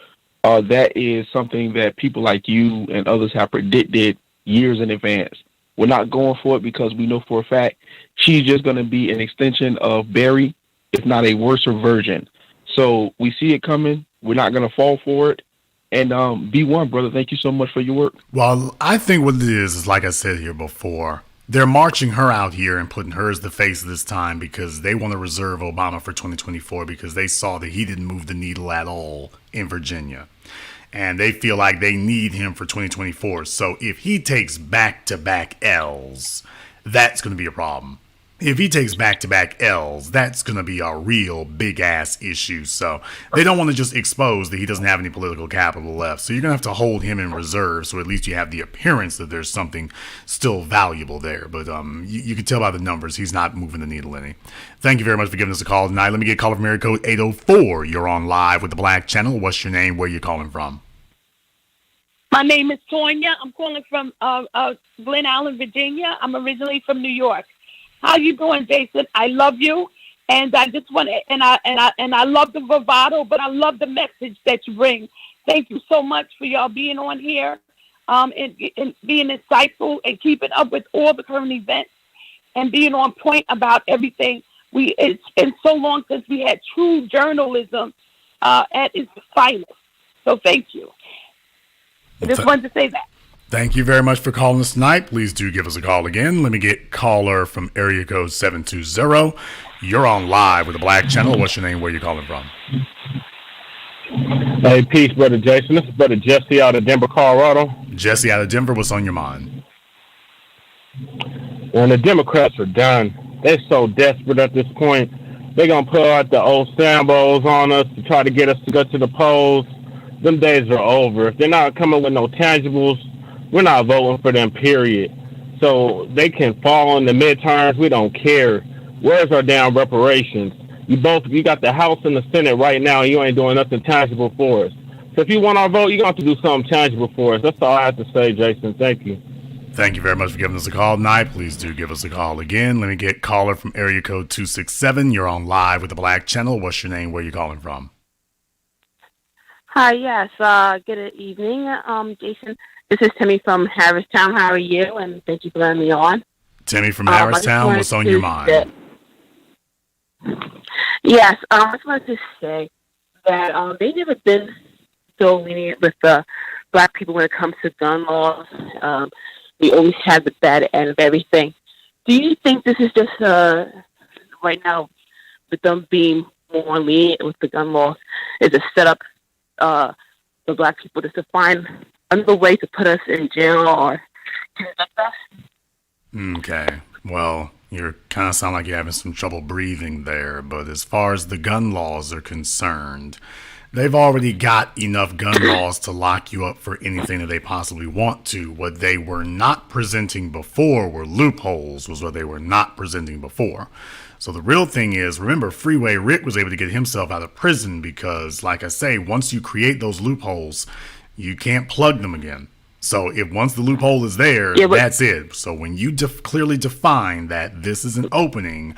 That is something that people like you and others have predicted years in advance. We're not going for it because we know for a fact she's just going to be an extension of Barry, if not a worse version. So we see it coming. We're not going to fall for it. And be one, brother. Thank you so much for your work. Well, I think what it is like I said here before, they're marching her out here and putting her as the face this time because they want to reserve Obama for 2024 because they saw that he didn't move the needle at all in Virginia. And they feel like they need him for 2024. So if he takes back-to-back L's, that's going to be a problem. if he takes back-to-back L's, that's going to be a real big-ass issue. So they don't want to just expose that he doesn't have any political capital left. So you're going to have to hold him in reserve so at least you have the appearance that there's something still valuable there. But you can tell by the numbers he's not moving the needle any. Thank you very much for giving us a call tonight. Let me get a caller from area code 804. You're on live with the Black Channel. What's your name? Where are you calling from? My name is Tonya. I'm calling from Glen Allen, Virginia. I'm originally from New York. How you doing, Jason? I love you, and I just want to, and I love the bravado, but I love the message that you bring. Thank you so much for y'all being on here, and being insightful and keeping up with all the current events and being on point about everything. It's been so long since we had true journalism at its finest. So thank you. I just wanted to say that. Thank you very much for calling us tonight. Please do give us a call again. Let me get caller from area code 720. You're on live with the Black Channel. What's your name? Where you calling from? Hey, peace, Brother Jason. This is Brother Jesse out of Denver, Colorado. Jesse out of Denver. What's on your mind? When the Democrats are done, they're so desperate at this point. They're going to pull out the old Sambos on us to try to get us to go to the polls. Them days are over. If they're not coming with no tangibles, we're not voting for them, period. So they can fall in the midterms. We don't care. Where's our damn reparations? You got the House and the Senate right now, and you ain't doing nothing tangible for us. So if you want our vote, you're going to have to do something tangible for us. That's all I have to say, Jason. Thank you. Thank you very much for giving us a call tonight. Please do give us a call again. Let me get caller from area code 267. You're on live with the Black Channel. What's your name? Where you calling from? Hi, yes. Good evening, Jason. This is Timmy from Harristown. How are you? And thank you for letting me on. Timmy from Harristown, what's on your mind? Yes, I just wanted to say that they've never been so lenient with black people when it comes to gun laws. We always had the bad end of everything. Do you think this is just right now with them being more lenient with the gun laws is a setup for black people just to find another way to put us in jail or convict us? Okay. Well, you kind of sound like you're having some trouble breathing there, but as far as the gun laws are concerned, they've already got enough gun laws to lock you up for anything that they possibly want to. What they were not presenting before were loopholes, was what they were not presenting before. So the real thing is, remember, Freeway Rick was able to get himself out of prison because, like I say, once you create those loopholes, you can't plug them again. So if once the loophole is there, that's it. So when you clearly define that this is an opening,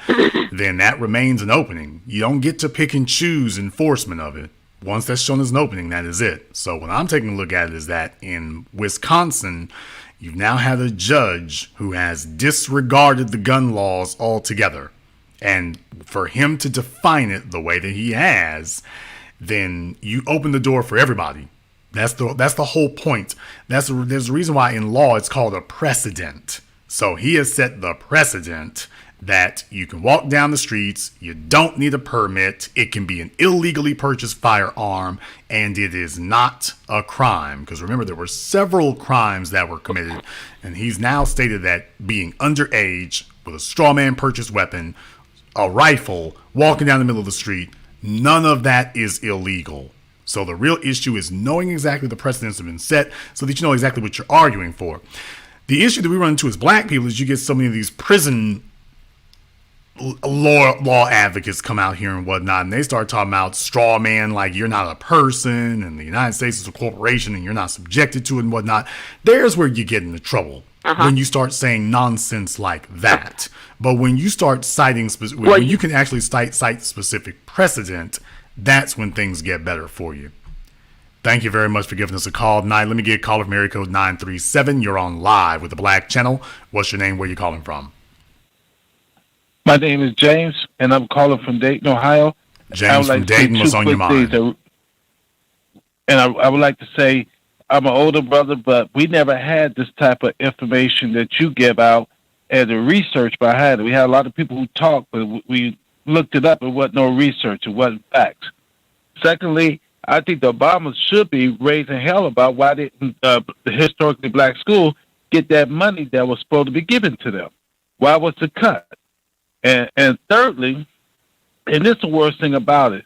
then that remains an opening. You don't get to pick and choose enforcement of it. Once that's shown as an opening, that is it. So what I'm taking a look at is that in Wisconsin, you've now had a judge who has disregarded the gun laws altogether. And for him to define it the way that he has, then you open the door for everybody. That's the whole point. There's a reason why in law it's called a precedent. So he has set the precedent that you can walk down the streets, you don't need a permit, it can be an illegally purchased firearm, and it is not a crime. Because remember, there were several crimes that were committed, and he's now stated that being underage with a straw man purchased weapon, a rifle, walking down the middle of the street, none of that is illegal. So the real issue is knowing exactly the precedents have been set so that you know exactly what you're arguing for. The issue that we run into as black people is you get so many of these prison law advocates come out here and whatnot, and they start talking about straw man like you're not a person and the United States is a corporation and you're not subjected to it and whatnot. There's where you get into trouble. When you start saying nonsense like that. But when you start citing, when you can actually cite specific precedent, that's when things get better for you. Thank you very much for giving us a call tonight. Let me get a caller from area code 937. You're on live with the Black Channel. What's your name? Where are you calling from? My name is James, and I'm calling from Dayton, Ohio. James from Dayton, what's on your mind? And I would like to say, I'm an older brother, but we never had this type of information that you give out and the research behind it. We had a lot of people who talk, but we looked it up. It wasn't no research. It wasn't facts. Secondly, I think the Obamas should be raising hell about why didn't the historically black school get that money that was supposed to be given to them? Why was the cut? And thirdly, and this is the worst thing about it,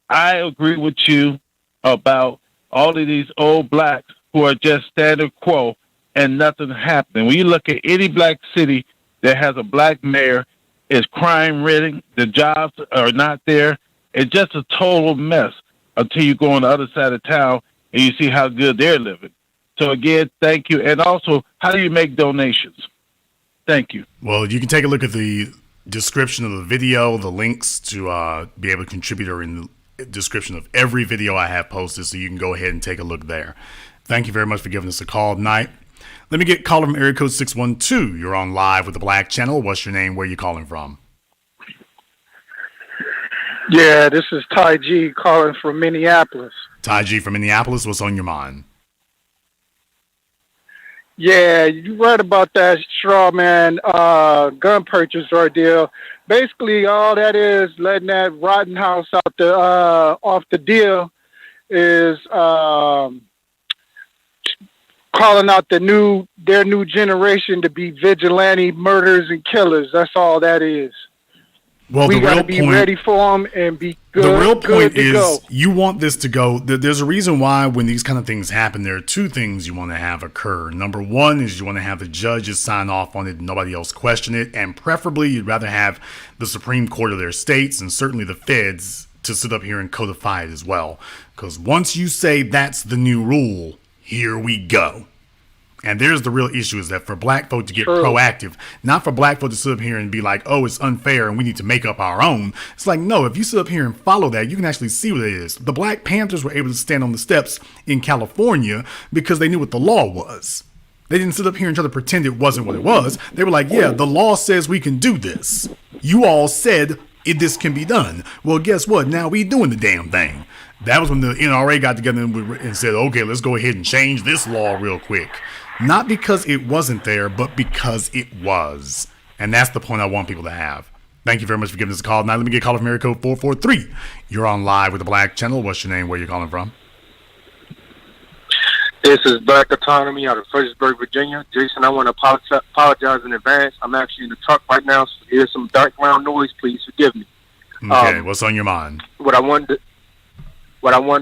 I agree with you about all of these old blacks who are just status quo and nothing happening. When you look at any black city that has a black mayor, it's crime ridden, the jobs are not there. It's just a total mess until you go on the other side of town and you see how good they're living. So again, thank you. And also, how do you make donations? Thank you. Well, you can take a look at the description of the video, the links to be able to contribute are in the description of every video I have posted, so you can go ahead and take a look there. Thank you very much for giving us a call tonight. Let me get caller from area code 612. You're on live with the Black Channel. What's your name? Where are you calling from? Yeah, this is Ty G calling from Minneapolis. Ty G from Minneapolis. What's on your mind? Yeah, you read about that straw man gun purchase ordeal. Basically, all that is letting that Rittenhouse out the off the deal is calling out their new generation to be vigilante murderers and killers. That's all that is. Well, we got to be ready for them and be good. The real point is go. You want this to go. There's a reason why when these kind of things happen, there are two things you want to have occur. Number one is you want to have the judges sign off on it and nobody else question it. And preferably, you'd rather have the Supreme Court of their states and certainly the feds to sit up here and codify it as well. Because once you say that's the new rule, here we go. And there's the real issue is that for black folk to get proactive, not for black folk to sit up here and be like, oh, it's unfair and we need to make up our own. It's like, no, if you sit up here and follow that, you can actually see what it is. The Black Panthers were able to stand on the steps in California because they knew what the law was. They didn't sit up here and try to pretend it wasn't what it was. They were like, yeah, the law says we can do this. You all said this can be done. Well, guess what? Now we doing the damn thing. That was when the NRA got together and said, okay, let's go ahead and change this law real quick. Not because it wasn't there, but because it was. And that's the point I want people to have. Thank you very much for giving us a call. Now let me get a call from area code 443. You're on live with the Black Channel. What's your name? Where are you calling from? This is Black Autonomy out of Fredericksburg, Virginia. Jason, I want to apologize in advance. I'm actually in the truck right now, so if you hear some background noise, please forgive me. Okay, what's on your mind? What I wanted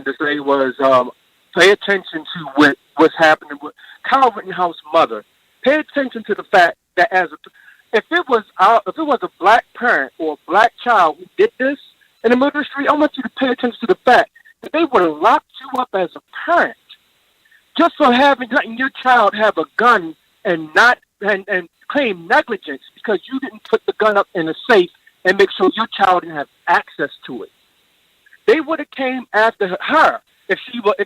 to say was pay attention to what's happening with Kyle Rittenhouse's mother. Pay attention to the fact that if it was a black parent or a black child who did this in the middle street, I want you to pay attention to the fact that they would have locked you up as a parent just for letting your child have a gun and claim negligence because you didn't put the gun up in a safe and make sure your child didn't have access to it. They would have came after her. If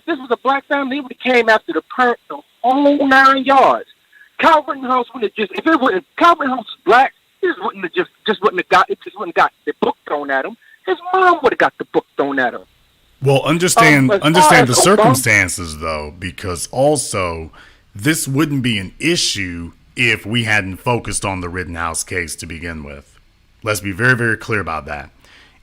this was a black family, they would have came after the parent the whole 9 yards. Kyle Rittenhouse would have if Kyle Rittenhouse was black, he just wouldn't have got the book thrown at him. His mom would have got the book thrown at him. Well, understand the circumstances though, because also this wouldn't be an issue if we hadn't focused on the Rittenhouse case to begin with. Let's be very, very clear about that.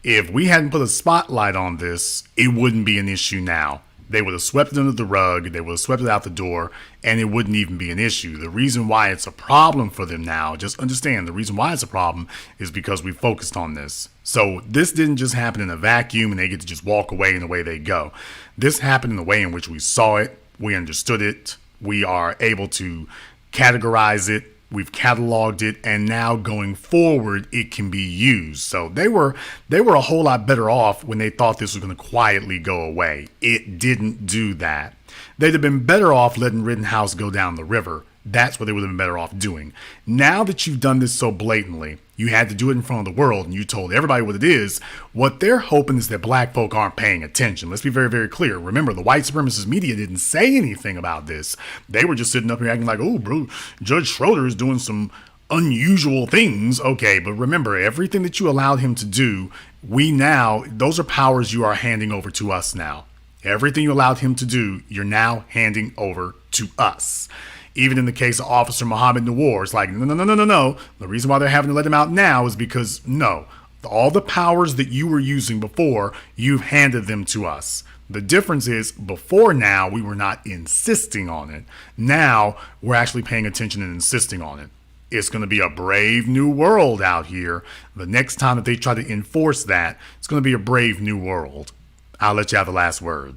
If we hadn't put a spotlight on this, it wouldn't be an issue now. They would have swept it under the rug, they would have swept it out the door, and it wouldn't even be an issue. The reason why it's a problem for them now, just understand, the reason why it's a problem is because we focused on this. So this didn't just happen in a vacuum and they get to just walk away and away they go. This happened in the way in which we saw it, we understood it, we are able to categorize it, we've cataloged it, and now going forward, it can be used. So they were a whole lot better off when they thought this was going to quietly go away. It didn't do that. They'd have been better off letting Rittenhouse go down the river. That's what they would have been better off doing. Now that you've done this so blatantly, you had to do it in front of the world, and you told everybody what it is. What they're hoping is that black folk aren't paying attention. Let's be very, very clear. Remember, the white supremacist media didn't say anything about this. They were just sitting up here acting like, oh, bro, Judge Schroeder is doing some unusual things. Okay, but remember, everything that you allowed him to do, those are powers you are handing over to us now. Everything you allowed him to do, you're now handing over to us. Even in the case of Officer Mohammed Nawar, it's like, no. The reason why they're having to let him out now is because, no, all the powers that you were using before, you've handed them to us. The difference is, before now, we were not insisting on it. Now, we're actually paying attention and insisting on it. It's going to be a brave new world out here. The next time that they try to enforce that, it's going to be a brave new world. I'll let you have the last word.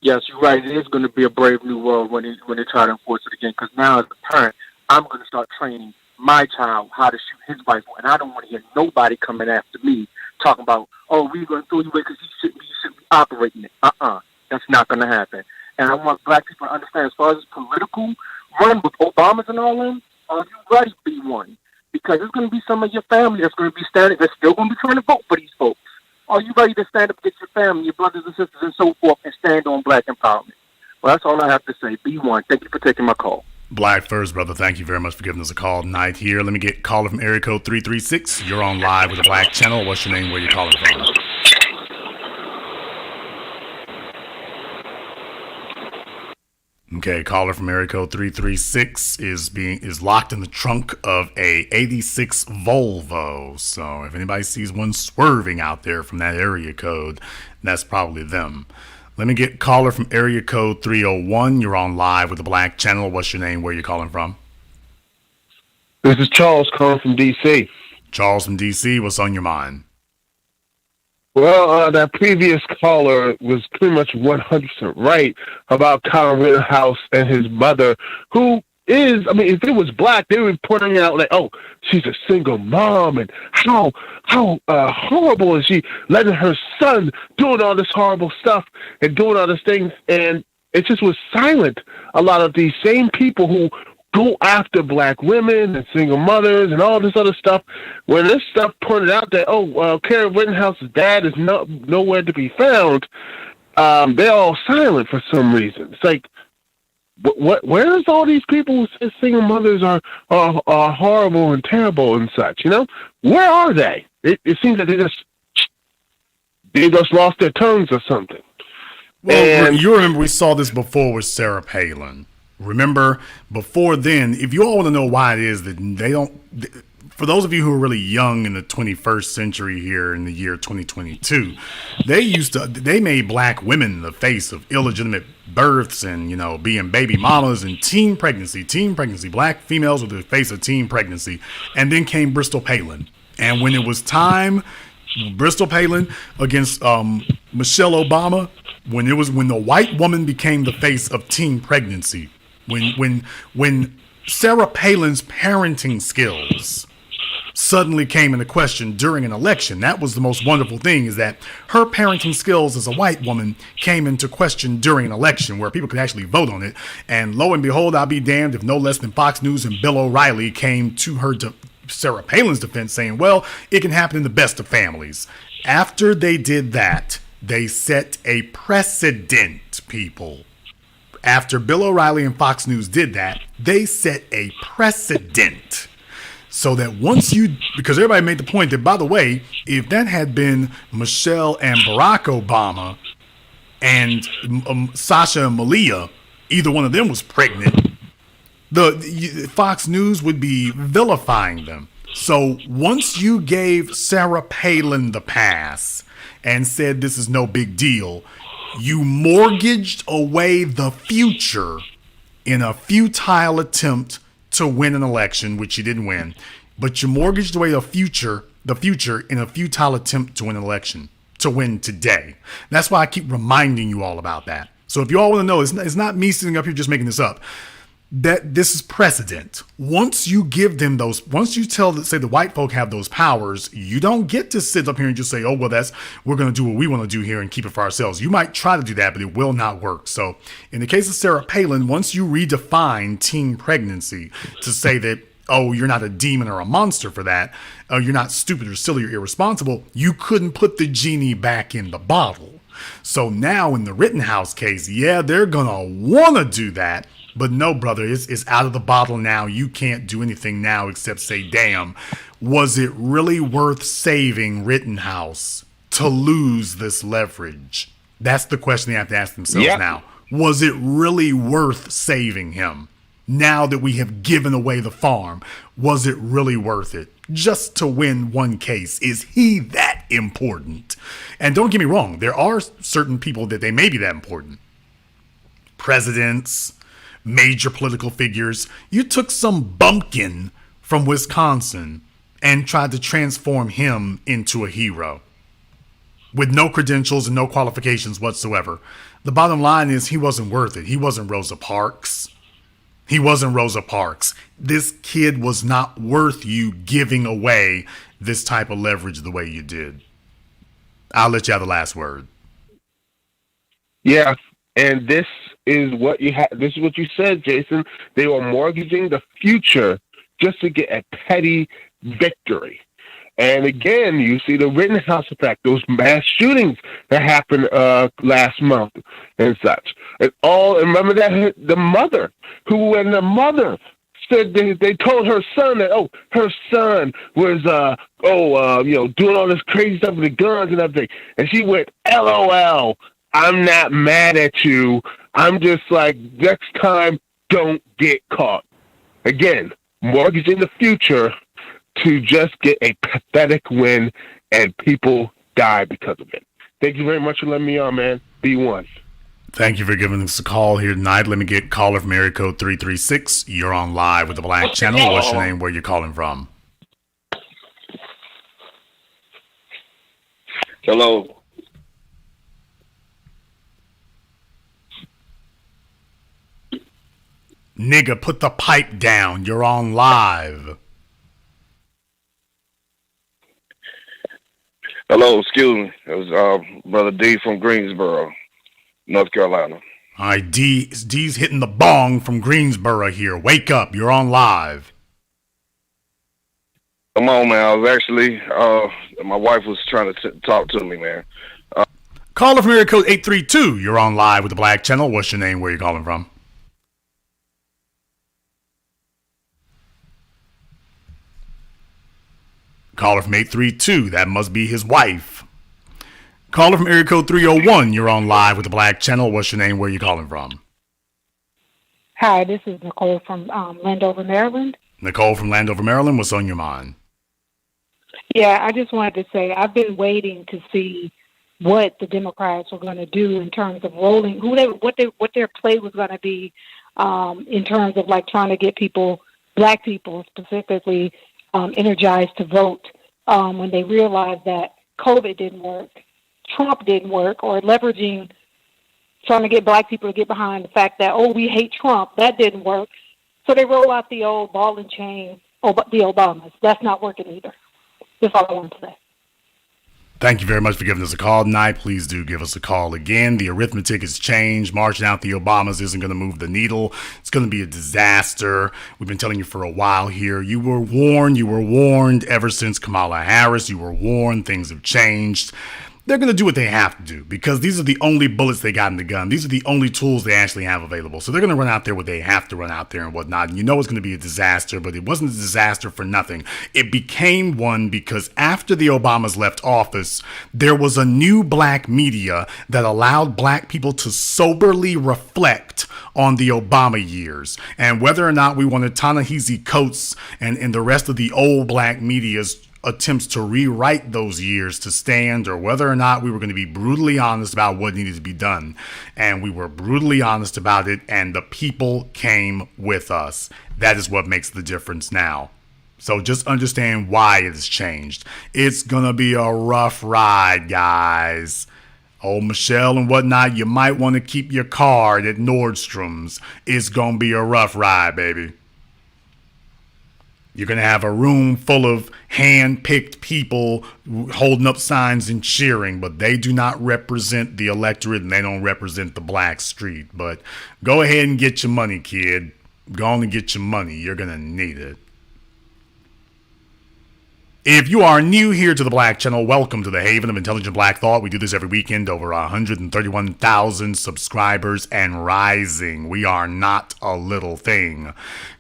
Yes, you're right. It is going to be a brave new world when they try to enforce it again. Because now, as a parent, I'm going to start training my child how to shoot his rifle, and I don't want to hear nobody coming after me talking about, oh, we're going to throw you away because you shouldn't be operating it. That's not going to happen. And I want black people to understand, as far as political run with Obamas and all them, are you ready to be one? Because there's going to be some of your family that's going to be standing, that's still going to be trying to vote for these folks. Are you ready to stand up against your family, your brothers and sisters, and so forth, and stand on black empowerment? Well, that's all I have to say. Be one. Thank you for taking my call. Black First, brother, thank you very much for giving us a call tonight here. Let me get caller from area code 336. You're on live with the Black Channel. What's your name? Where you calling from? Okay, caller from area code 336 is locked in the trunk of a 86 Volvo. So if anybody sees one swerving out there from that area code, that's probably them. Let me get caller from area code 301. You're on live with the Black Channel. What's your name? Where you calling from? This is Charles calling from D.C. Charles from D.C., what's on your mind? Well, that previous caller was pretty much 100% right about Kyle Rittenhouse and his mother, who is, I mean, if it was black, they were pointing out like, oh, she's a single mom, and how horrible is she letting her son doing all this horrible stuff and doing all these things, and it just was silent. A lot of these same people who go after black women and single mothers and all this other stuff, when this stuff pointed out that, Karen Rittenhouse's dad is nowhere to be found, they're all silent for some reason. It's like, where's all these people who say single mothers are horrible and terrible and such? You know, where are they? It seems that they just lost their tongues or something. Well, and you remember we saw this before with Sarah Palin. Remember, before then, if you all want to know why it is that they don't, for those of you who are really young in the 21st century here in the year 2022, they made black women the face of illegitimate births and, you know, being baby mamas and teen pregnancy. Black females were the face of teen pregnancy. And then came Bristol Palin. And when it was time, Bristol Palin against Michelle Obama, when the white woman became the face of teen pregnancy, when Sarah Palin's parenting skills suddenly came into question during an election, that was the most wonderful thing, is that her parenting skills as a white woman came into question during an election where people could actually vote on it. And lo and behold, I'll be damned if no less than Fox News and Bill O'Reilly came to her Sarah Palin's defense saying, well, it can happen in the best of families. After they did that, they set a precedent, people. After Bill O'Reilly and Fox News did that, they set a precedent. So that because everybody made the point that, by the way, if that had been Michelle and Barack Obama and Sasha and Malia, either one of them was pregnant, Fox News would be vilifying them. So once you gave Sarah Palin the pass and said this is no big deal, you mortgaged away the future in a futile attempt to win an election, which you didn't win, but you mortgaged away the future in a futile attempt to win an election, to win today. That's why I keep reminding you all about that. So if you all want to know, it's not me sitting up here just making this up. That this is precedent. Once you give them once you say the white folk have those powers, you don't get to sit up here and just say, oh, well, we're going to do what we want to do here and keep it for ourselves. You might try to do that, but it will not work. So in the case of Sarah Palin, once you redefine teen pregnancy to say that, oh, you're not a demon or a monster for that, you're not stupid or silly or irresponsible, you couldn't put the genie back in the bottle. So now in the Rittenhouse case, yeah, they're going to want to do that. But no, brother, it's out of the bottle now. You can't do anything now except say, damn, was it really worth saving Rittenhouse to lose this leverage? That's the question they have to ask themselves now. Was it really worth saving him? Now that we have given away the farm, was it really worth it? Just to win one case, is he that important? And don't get me wrong, there are certain people that they may be that important. Presidents, major political figures. You took some bumpkin from Wisconsin and tried to transform him into a hero with no credentials and no qualifications whatsoever. The bottom line is he wasn't worth it. He wasn't Rosa Parks. He wasn't Rosa Parks. This kid was not worth you giving away this type of leverage the way you did. I'll let you have the last word. Yeah, and this is what you had. This is what you said, Jason. They were mortgaging the future just to get a petty victory. And again, you see the Rittenhouse effect, those mass shootings that happened last month and such. And remember that the mother, when the mother said they told her son that, her son was, doing all this crazy stuff with the guns and everything. And she went, LOL, I'm not mad at you. I'm just like, next time, don't get caught. Again, mortgaging the future to just get a pathetic win, and people die because of it. Thank you very much for letting me on, man. Be one. Thank you for giving us a call here tonight. Let me get caller from area code 336. You're on live with the Black Channel. What's your name? Where you calling from? Hello. Nigga, put the pipe down. You're on live. Hello, excuse me. It was Brother D from Greensboro, North Carolina. All right, D's hitting the bong from Greensboro here. Wake up. You're on live. Come on, man. I was actually, my wife was trying to talk to me, man. Caller from area code 832. You're on live with the Black Channel. What's your name? Where you calling from? Caller from 832, that must be his wife. Caller from area code 301, you're on live with the Black Channel. What's your name? Where are you calling from? Hi, this is Nicole from Landover, Maryland. Nicole from Landover, Maryland, what's on your mind? Yeah, I just wanted to say I've been waiting to see what the Democrats were going to do in terms of rolling, what their play was going to be in terms of like trying to get black people specifically, energized to vote when they realized that COVID didn't work, Trump didn't work, or trying to get black people to get behind the fact that, we hate Trump, that didn't work. So they roll out the old ball and chain, the Obamas. That's not working either. That's all I want to say. Thank you very much for giving us a call tonight. Please do give us a call again. The arithmetic has changed. Marching out the Obamas isn't going to move the needle. It's going to be a disaster. We've been telling you for a while here. You were warned. You were warned ever since Kamala Harris. You were warned. Things have changed. They're going to do what they have to do because these are the only bullets they got in the gun. These are the only tools they actually have available. So they're going to run out there what they have to run out there and whatnot. And you know it's going to be a disaster, but it wasn't a disaster for nothing. It became one because after the Obamas left office, there was a new black media that allowed black people to soberly reflect on the Obama years. And whether or not we wanted Ta-Nehisi Coates and the rest of the old black media's attempts to rewrite those years to stand, or whether or not we were going to be brutally honest about what needed to be done. And we were brutally honest about it, and the people came with us. That is what makes the difference now. So just understand why it has changed. It's going to be a rough ride, guys. Old Michelle and whatnot, you might want to keep your card at Nordstrom's. It's going to be a rough ride, baby. You're going to have a room full of hand-picked people holding up signs and cheering, but they do not represent the electorate and they don't represent the black street. But go ahead and get your money, kid. Go on and get your money. You're going to need it. If you are new here to the Black Channel, welcome to the Haven of Intelligent Black Thought. We do this every weekend, over 131,000 subscribers and rising. We are not a little thing.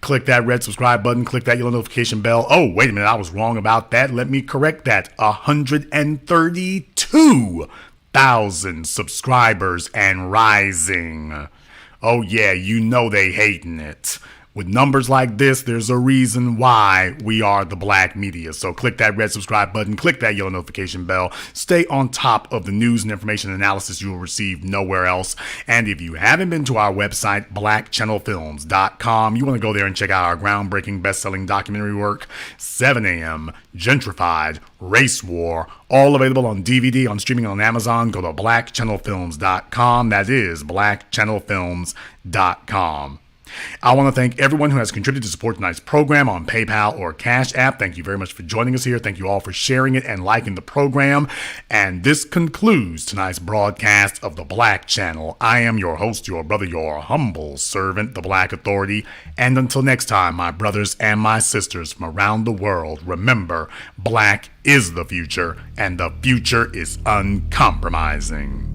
Click that red subscribe button, click that yellow notification bell. Oh, wait a minute, I was wrong about that. Let me correct that. 132,000 subscribers and rising. Oh yeah, you know they hating it. With numbers like this, there's a reason why we are the Black media. So click that red subscribe button, click that yellow notification bell. Stay on top of the news and information analysis you will receive nowhere else. And if you haven't been to our website, BlackChannelFilms.com, you want to go there and check out our groundbreaking best-selling documentary work, 7 a.m., Gentrified, Race War, all available on DVD, on streaming on Amazon. Go to BlackChannelFilms.com. That is BlackChannelFilms.com. I want to thank everyone who has contributed to support tonight's program on PayPal or Cash App. Thank you very much for joining us here. Thank you all for sharing it and liking the program. And this concludes tonight's broadcast of The Black Channel. I am your host, your brother, your humble servant, The Black Authority. And until next time, my brothers and my sisters from around the world, remember, black is the future, and the future is uncompromising.